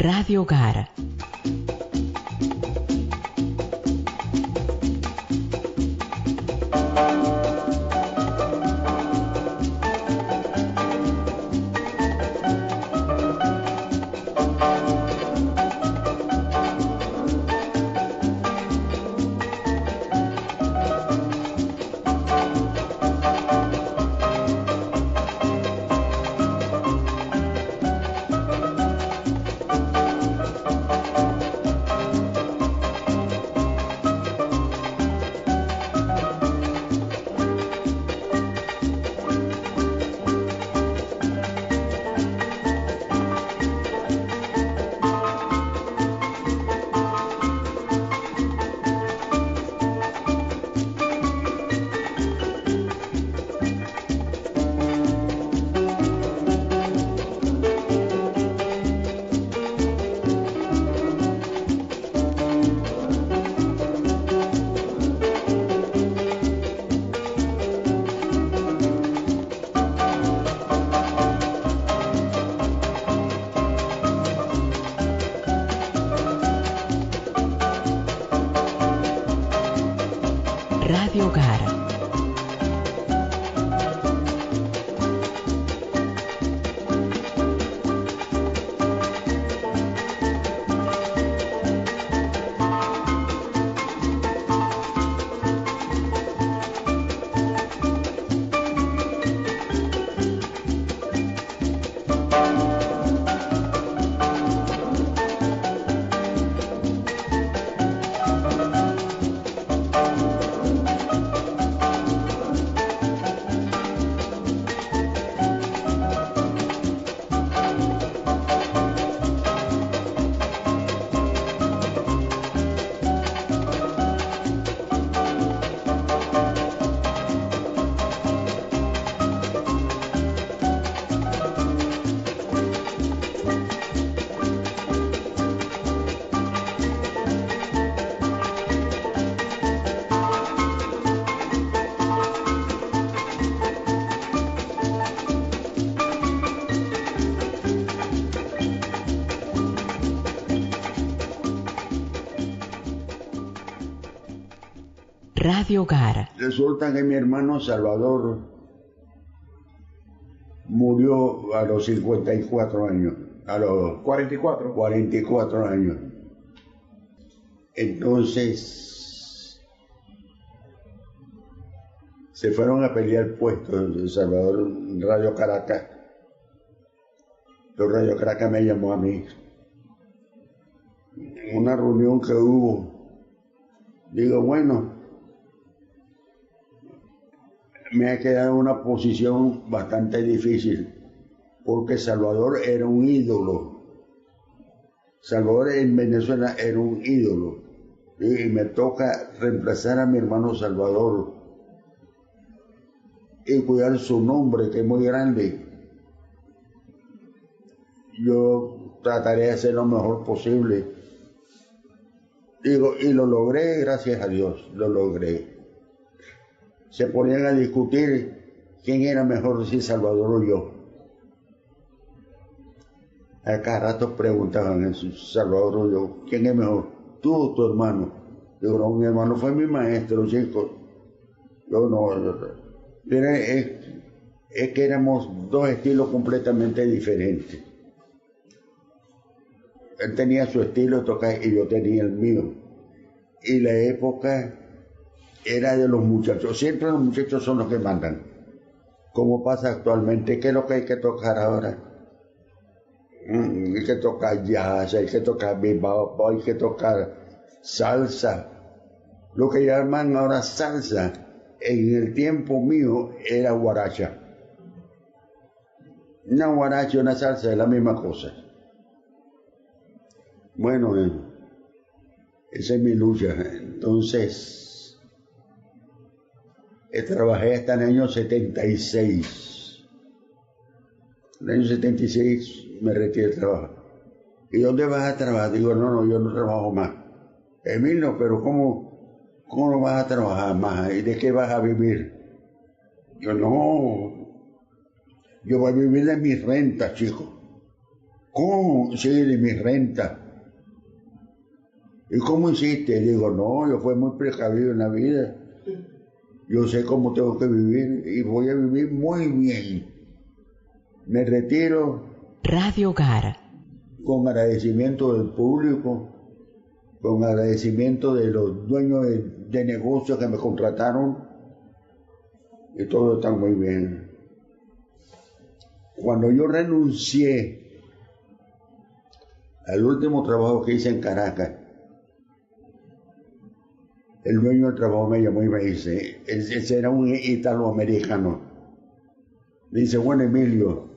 Radio Hogar. Radio Hogar. Radio Hogar. Resulta que mi hermano Salvador murió a los 54 años, a los 44 años. Entonces se fueron a pelear puestos de Salvador en Radio Caracas. Entonces Radio Caracas me llamó a mí. En una reunión que hubo, digo, bueno, me ha quedado una posición bastante difícil, porque Salvador era un ídolo. Salvador en Venezuela era un ídolo. Y me toca reemplazar a mi hermano Salvador y cuidar su nombre, que es muy grande. Yo trataré de hacer lo mejor posible. Digo, y lo logré, gracias a Dios, lo logré. Se ponían a discutir quién era mejor, si Salvador o yo. A cada rato preguntaban eso, Salvador o yo, ¿quién es mejor? Tú o tu hermano. Digo, no, mi hermano fue mi maestro, chicos. Yo no. Pero es que éramos dos estilos completamente diferentes. Él tenía su estilo de tocar y yo tenía el mío. Y la época era de los muchachos. Siempre los muchachos son los que mandan. Como pasa actualmente, ¿qué es lo que hay que tocar ahora? Hay que tocar jazz, hay que tocar bebop, hay que tocar salsa. Lo que llaman ahora salsa, en el tiempo mío era guaracha. Una guaracha y una salsa es la misma cosa. Bueno, esa es mi lucha. Entonces, trabajé hasta el año 76. En el año 76 me retiré del trabajo. ¿Y dónde vas a trabajar? Digo, no, yo no trabajo más. Emilio, pero ¿cómo no vas a trabajar más? ¿Y de qué vas a vivir? Yo no, yo voy a vivir de mis rentas, chico. ¿Cómo? Sí, de mis rentas. ¿Y cómo hiciste? Digo, no, yo fui muy precavido en la vida. Yo sé cómo tengo que vivir y voy a vivir muy bien. Me retiro. Radio Hogar. Con agradecimiento del público, con agradecimiento de los dueños de negocios que me contrataron, y todo está muy bien. Cuando yo renuncié al último trabajo que hice en Caracas, el dueño del trabajo me llamó y me dice, ese era un italoamericano, me dice, bueno, Emilio,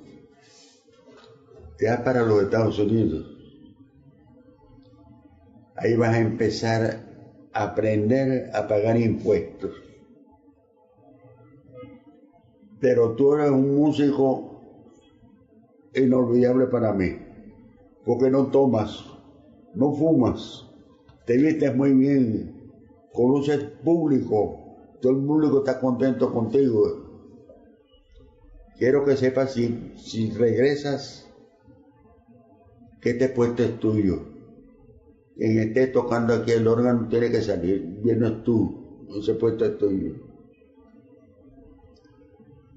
te vas para los Estados Unidos. Ahí vas a empezar a aprender a pagar impuestos. Pero tú eres un músico inolvidable para mí, porque no tomas, no fumas, te vistes muy bien, conoces público, todo el público está contento contigo. Quiero que sepas si regresas, que este puesto es tuyo. Quien esté tocando aquí el órgano tiene que salir, vienes tú, ese puesto es tuyo.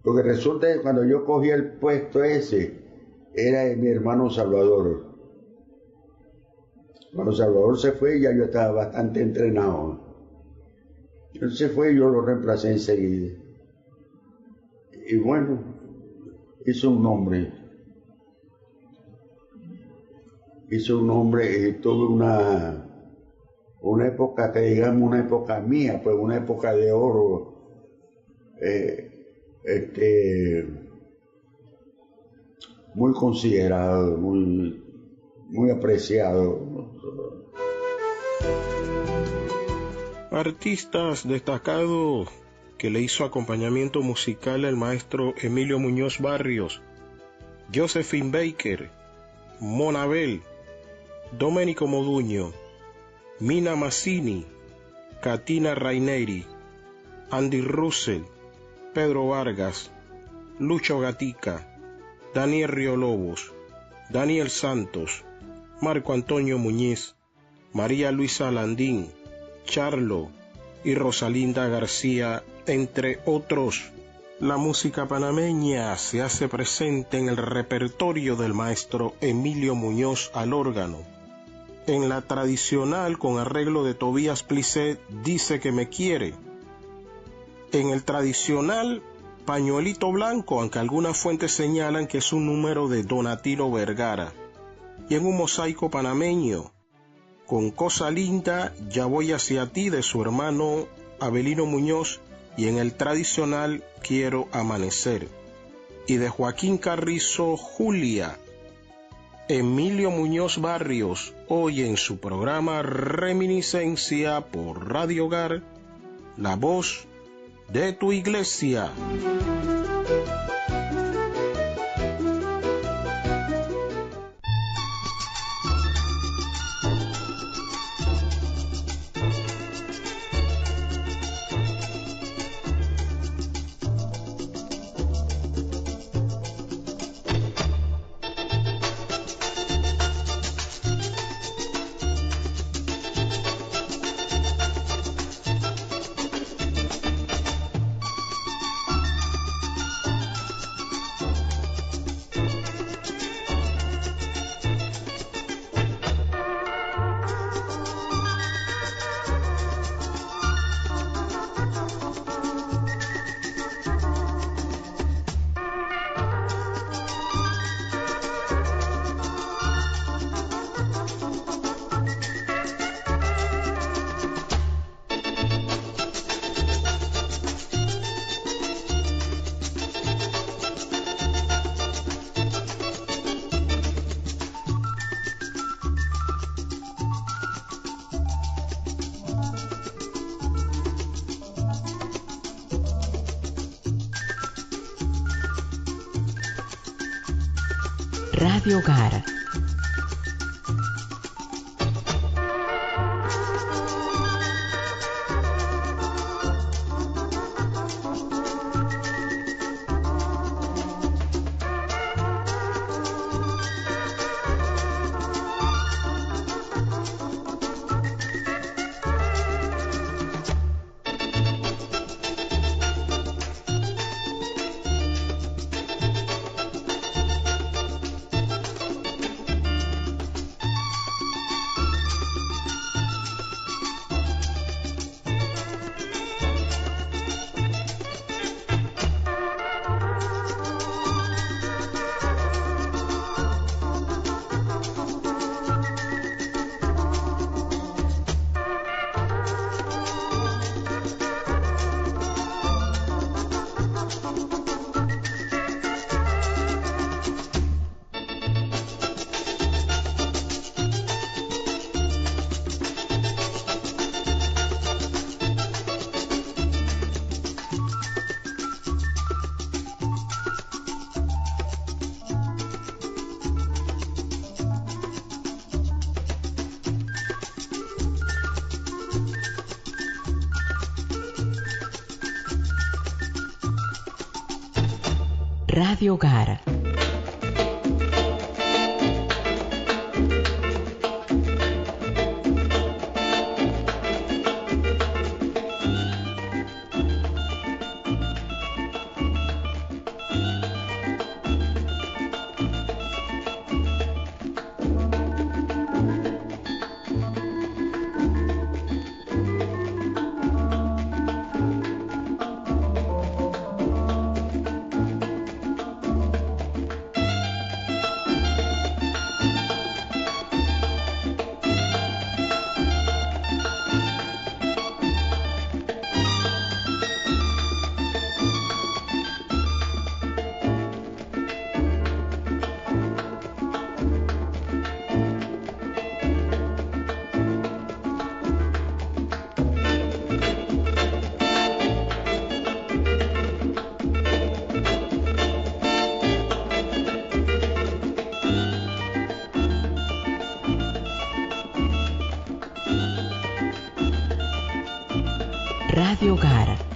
Porque resulta que cuando yo cogí el puesto ese, era de mi hermano Salvador. Cuando Salvador se fue, ya yo estaba bastante entrenado. Él se fue y yo lo reemplacé enseguida. Y bueno, hizo un nombre. Hizo un nombre y tuve una época que digamos una época mía, pues una época de oro, muy considerado, muy apreciado. Artistas destacados que le hizo acompañamiento musical el maestro Emilio Muñoz Barrios, Josephine Baker, Monabel, Domenico Moduño, Mina Mazzini, Katina Raineri, Andy Russell, Pedro Vargas, Lucho Gatica, Daniel Riolobos, Daniel Santos, Marco Antonio Muñiz, María Luisa Landín, Charlo y Rosalinda García, entre otros. La música panameña se hace presente en el repertorio del maestro Emilio Muñoz al órgano. En la tradicional, con arreglo de Tobías Plisset, Dice que me quiere. En el tradicional, Pañuelito Blanco, aunque algunas fuentes señalan que es un número de Donatilo Vergara. Y en un mosaico panameño, con Cosa Linda, Ya voy hacia ti, de su hermano Abelino Muñoz, y en el tradicional, Quiero amanecer. Y de Joaquín Carrizo, Julia. Emilio Muñoz Barrios, hoy en su programa Reminiscencia por Radio Hogar, la voz de tu iglesia. Radio Gara. Radio Gara. Radio Gara.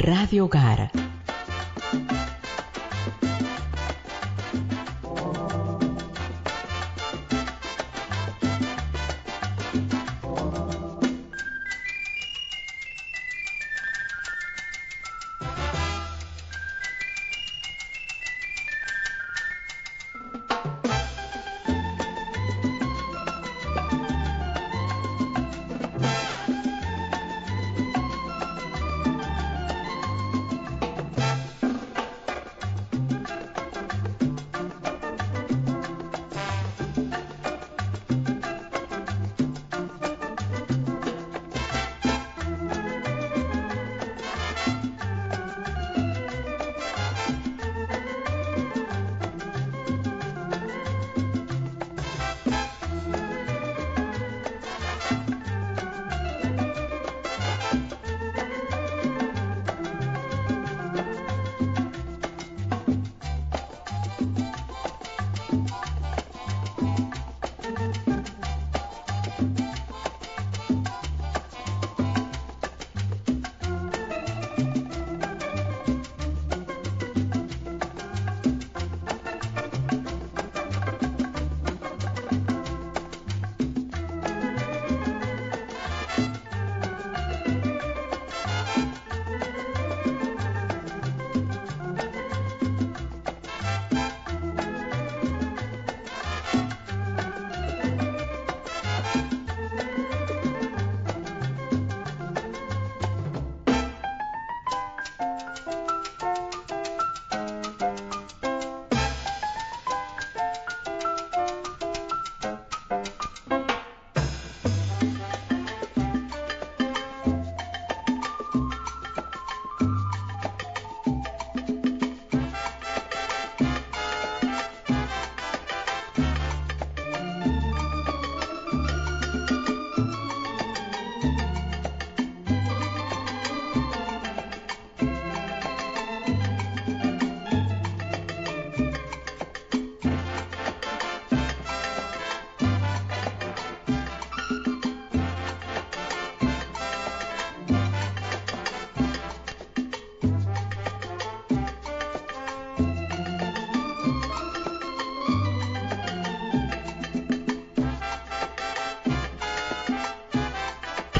Radio Gara.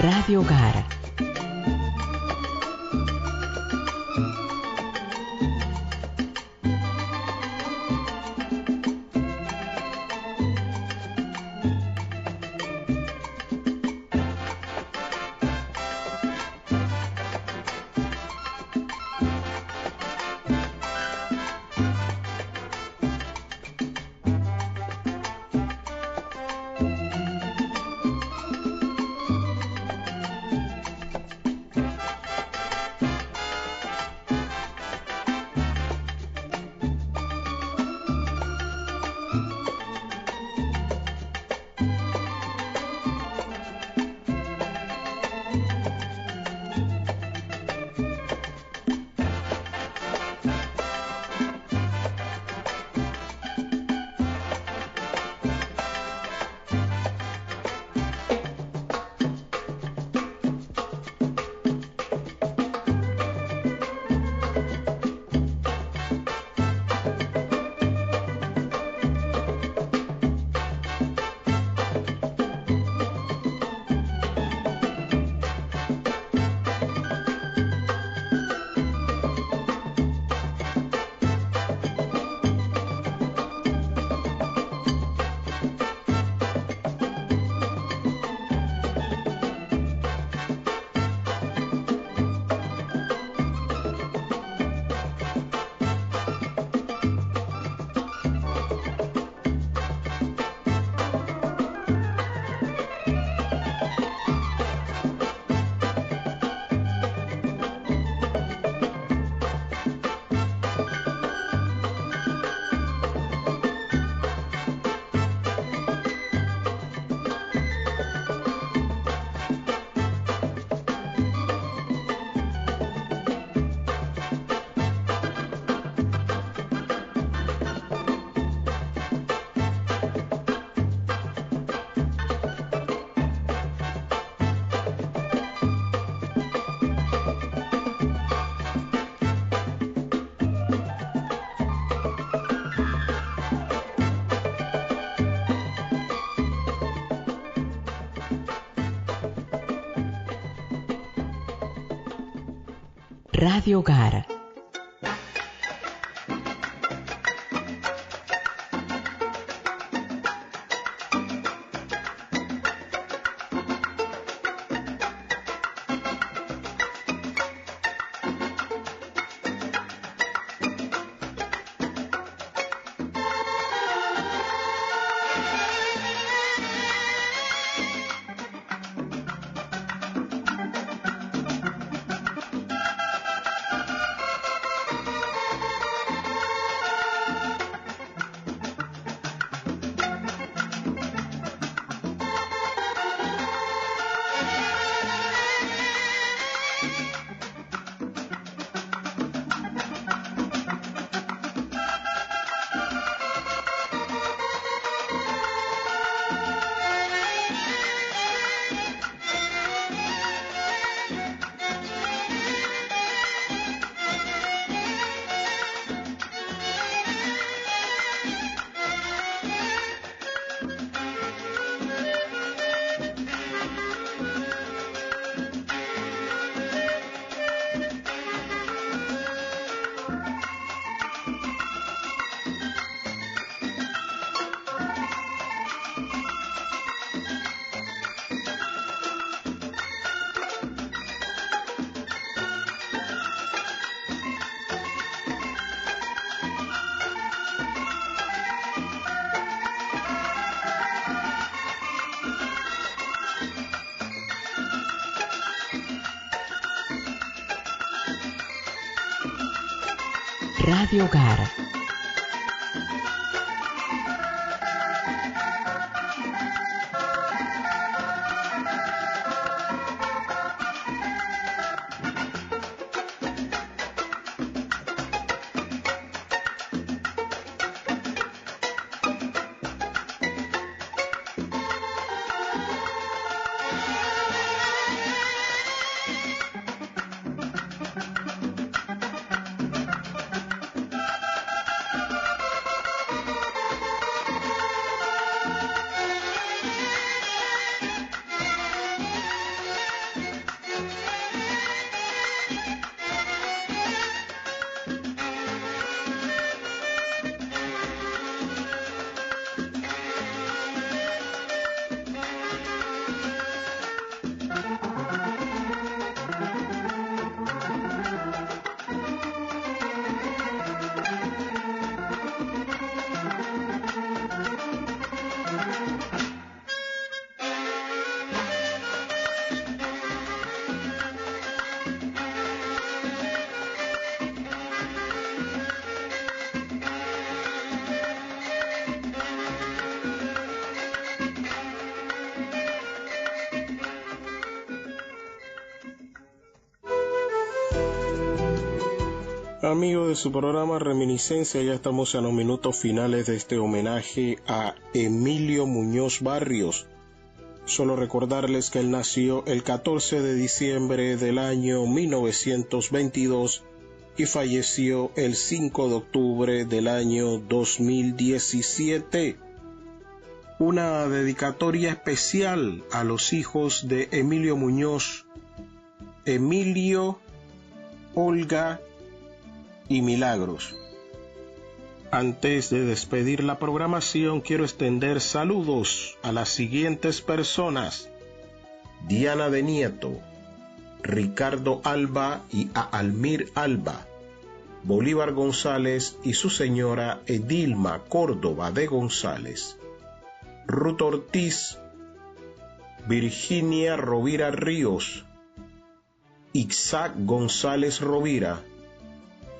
Radio Gara. Radio Gara. Radio Gara. Amigos de su programa Reminiscencia, ya estamos en los minutos finales de este homenaje a Emilio Muñoz Barrios. Solo recordarles que él nació el 14 de diciembre del año 1922 y falleció el 5 de octubre del año 2017. Una dedicatoria especial a los hijos de Emilio Muñoz, Emilio, Olga y Milagros. Antes de despedir la programación, quiero extender saludos a las siguientes personas: Diana de Nieto, Ricardo Alba y a Almir Alba, Bolívar González y su señora Edilma Córdoba de González, Ruth Ortiz, Virginia Rovira Ríos, Isaac González Rovira,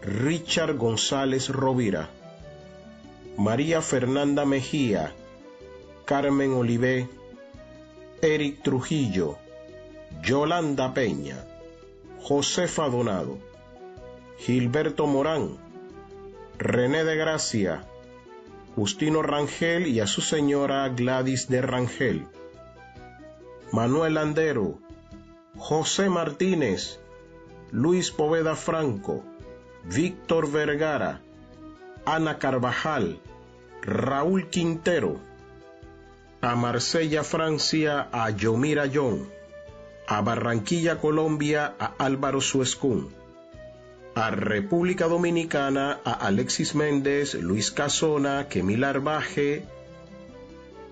Richard González Rovira, María Fernanda Mejía, Carmen Olivé, Eric Trujillo, Yolanda Peña, Josefa Donado, Gilberto Morán, René de Gracia, Justino Rangel y a su señora Gladys de Rangel, Manuel Landero, José Martínez, Luis Poveda Franco, Víctor Vergara, Ana Carvajal, Raúl Quintero, a Marsella, Francia, a Yomira John, a Barranquilla, Colombia, a Álvaro Suescún, a República Dominicana, a Alexis Méndez, Luis Casona, Kemilar Baje,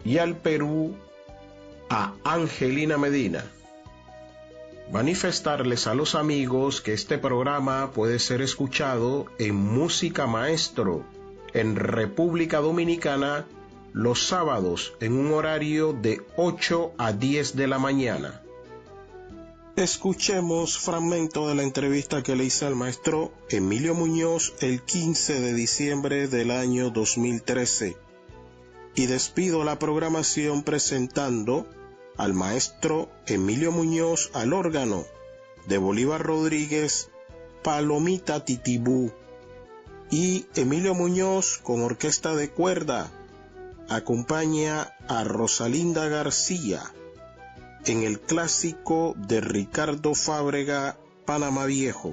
y al Perú, a Angelina Medina. Manifestarles a los amigos que este programa puede ser escuchado en Música Maestro, en República Dominicana, los sábados en un horario de 8 a 10 de la mañana. Escuchemos fragmento de la entrevista que le hice al maestro Emilio Muñoz el 15 de diciembre del año 2013. Y despido la programación presentando al maestro Emilio Muñoz al órgano, de Bolívar Rodríguez, Palomita Titibú, y Emilio Muñoz con orquesta de cuerda acompaña a Rosalinda García en el clásico de Ricardo Fábrega, Panamá Viejo.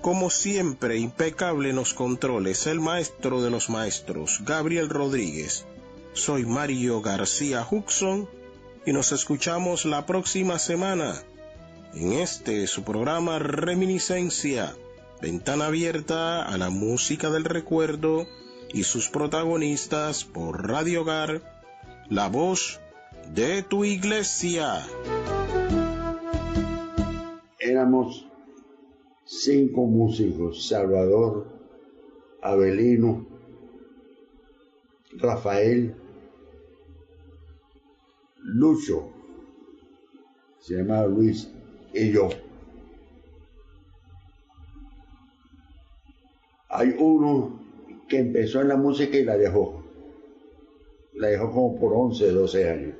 Como siempre, impecable en los controles, el maestro de los maestros, Gabriel Rodríguez. Soy Mario García Huxon y nos escuchamos la próxima semana en su programa Reminiscencia, ventana abierta a la música del recuerdo y sus protagonistas por Radio Hogar, la voz de tu iglesia. Éramos 5 músicos: Salvador, Abelino, Rafael, Lucho, se llamaba Luis, y yo. Hay uno que empezó en la música y la dejó como por 11, 12 años.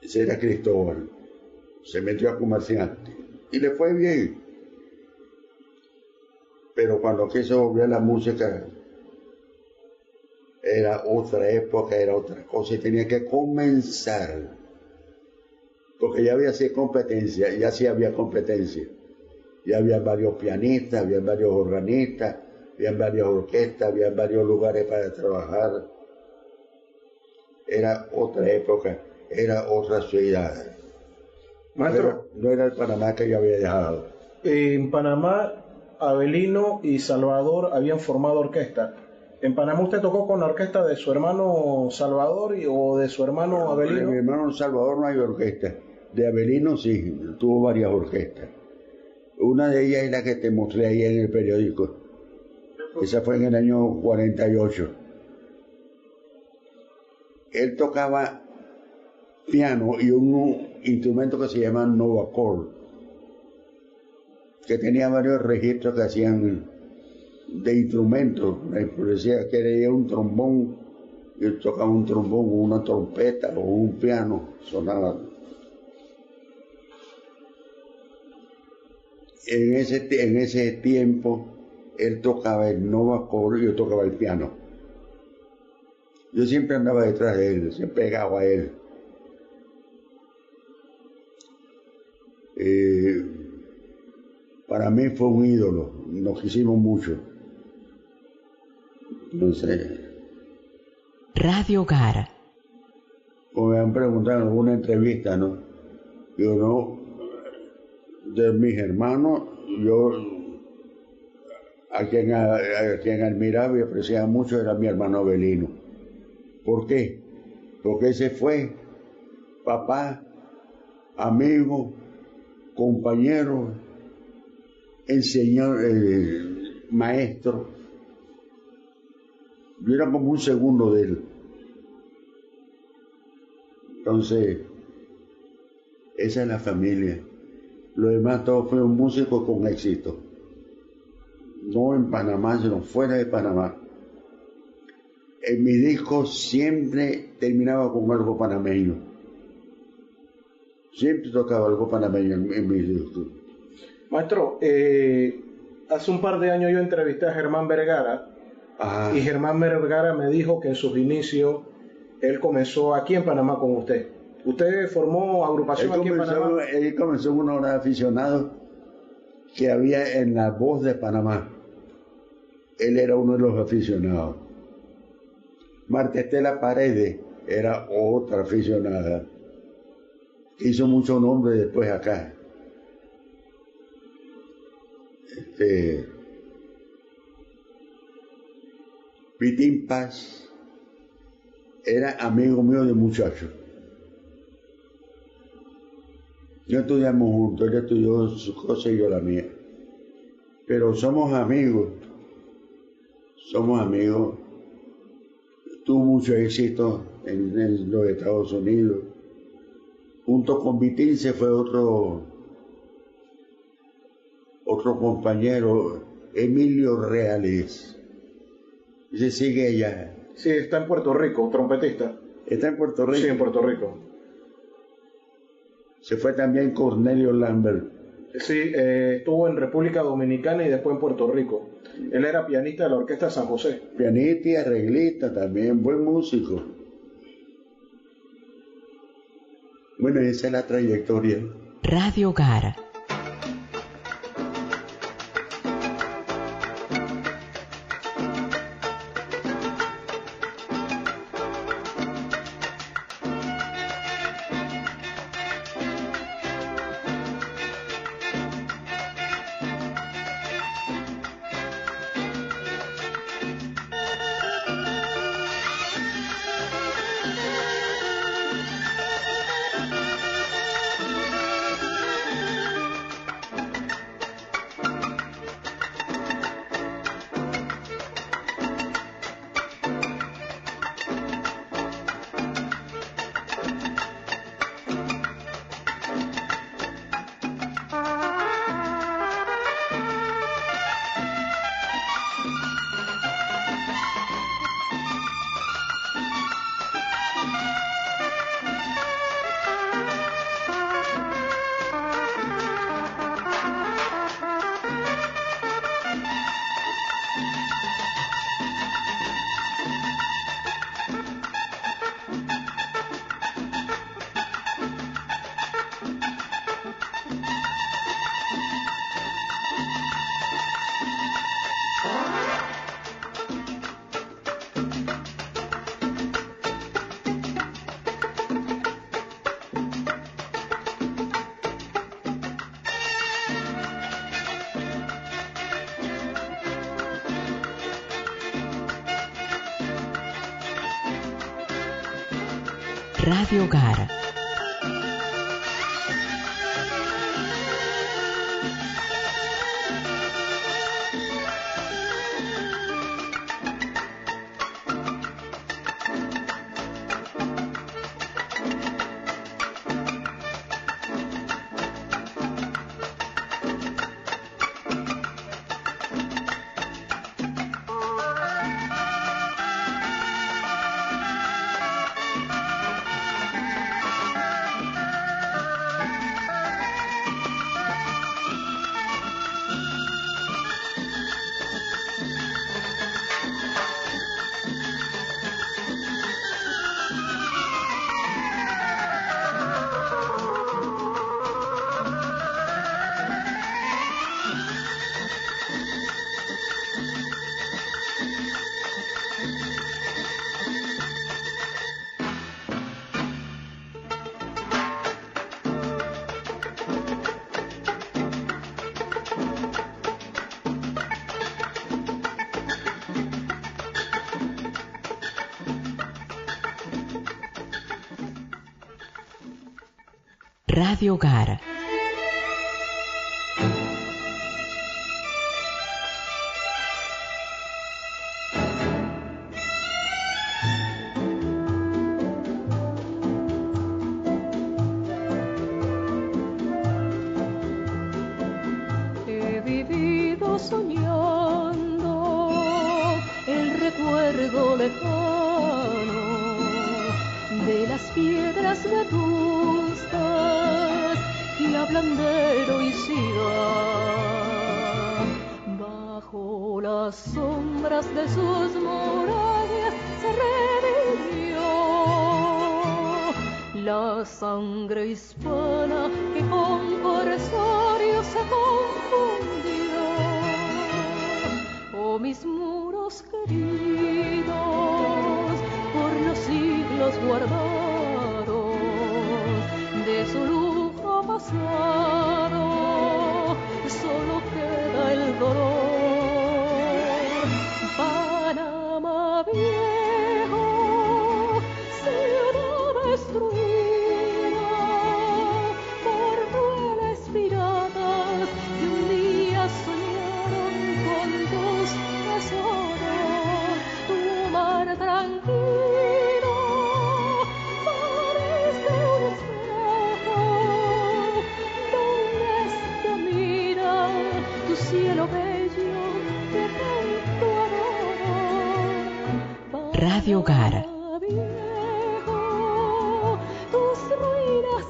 Ese era Cristóbal. Se metió a comerciante y le fue bien, pero cuando quiso volver a la música era otra época, era otra cosa, y tenía que comenzar, porque ya había competencia, ya había varios pianistas, había varios organistas, había varias orquestas, había varios lugares para trabajar. Era otra época, era otra ciudad. Maestro, No era el Panamá que yo había dejado. en Panamá, Abelino y Salvador habían formado orquesta. ¿En Panamá usted tocó con la orquesta de su hermano Salvador o de su hermano Abelino? De mi hermano Salvador no hay orquesta. De Abelino sí, tuvo varias orquestas. Una de ellas es la que te mostré ahí en el periódico. Esa fue en el año 48. Él tocaba piano y un instrumento que se llama Novacor, que tenía varios registros que hacían de instrumentos. Me parecía que era un trombón, y tocaba un trombón o una trompeta o un piano, sonaba. En ese tiempo él tocaba el nova coro y yo tocaba el piano. Yo siempre andaba detrás de él, siempre pegado a él. Para mí fue un ídolo, nos quisimos mucho. Entonces, Radio Hogar. como me han preguntado en alguna entrevista, ¿no? Yo no, de mis hermanos, yo a quien admiraba y apreciaba mucho era mi hermano Abelino. ¿Por qué? Porque ese fue papá, amigo, compañero, maestro. Yo era como un segundo de él. Entonces, esa es la familia. Lo demás todo fue un músico con éxito. No en Panamá, sino fuera de Panamá. En mi disco siempre terminaba con algo panameño. Siempre tocaba algo panameño en mis discos. Maestro, hace un par de años yo entrevisté a Germán Vergara. Ajá. Y Germán Vergara me dijo que en sus inicios él comenzó aquí en Panamá con usted. ¿Usted formó agrupación aquí en Panamá? Él comenzó una hora de aficionados que había en La Voz de Panamá. Él era uno de los aficionados. Marta Estela Paredes era otra aficionada. Hizo mucho nombre después acá. Pitín Paz era amigo mío de muchacho. No estudiamos juntos, él estudió sus cosas y yo la mía. Pero somos amigos. Tuvo mucho éxito en los Estados Unidos. Junto con Pitín se fue otro compañero, Emilio Reales. Se sigue allá. Sí, está en Puerto Rico, trompetista. ¿Está en Puerto Rico? Sí, en Puerto Rico. Se fue también Cornelio Lambert. Sí, estuvo en República Dominicana y después en Puerto Rico. Él era pianista de la Orquesta San José. Pianista y arreglista también, buen músico. Bueno, esa es la trayectoria. Radio Hogar. Radio Hogar. Radio Hogar. He vivido soñando el recuerdo lejano de las piedras vetustas que hablan de heroicidad. Bajo las sombras de sus murallas se revivió la sangre hispana que con corsarios se confundió. Oh, mis muros queridos, por los siglos guardados de su lujo pasado, solo queda el dolor. Panamá viejo, ciudad destruida por crueles piratas que un día soñaron con tus tesoros. Tu mar tranquilo parece un espejo donde se mira tu cielo bello que tanto adoro. Radio Hogar. Viejo, tus ruinas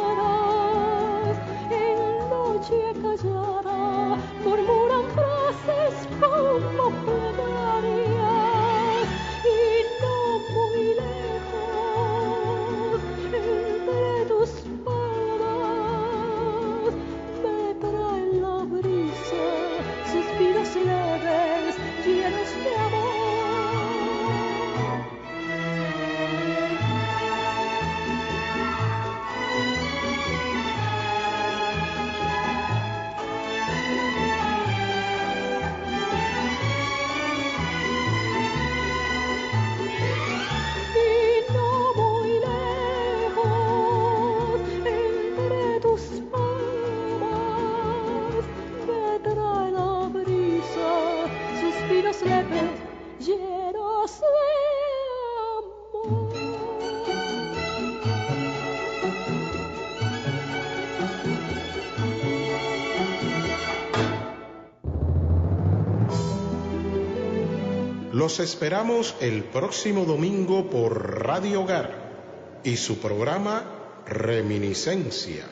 sagradas en noche callada murmuran frases como plegarias, y no muy lejos entre tus palmas me trae la brisa suspiros leves llenos de amor. Y no muy lejos entre tus palmas me trae la brisa suspiros leves llenos de amor. Los esperamos el próximo domingo por Radio Hogar y su programa Reminiscencia.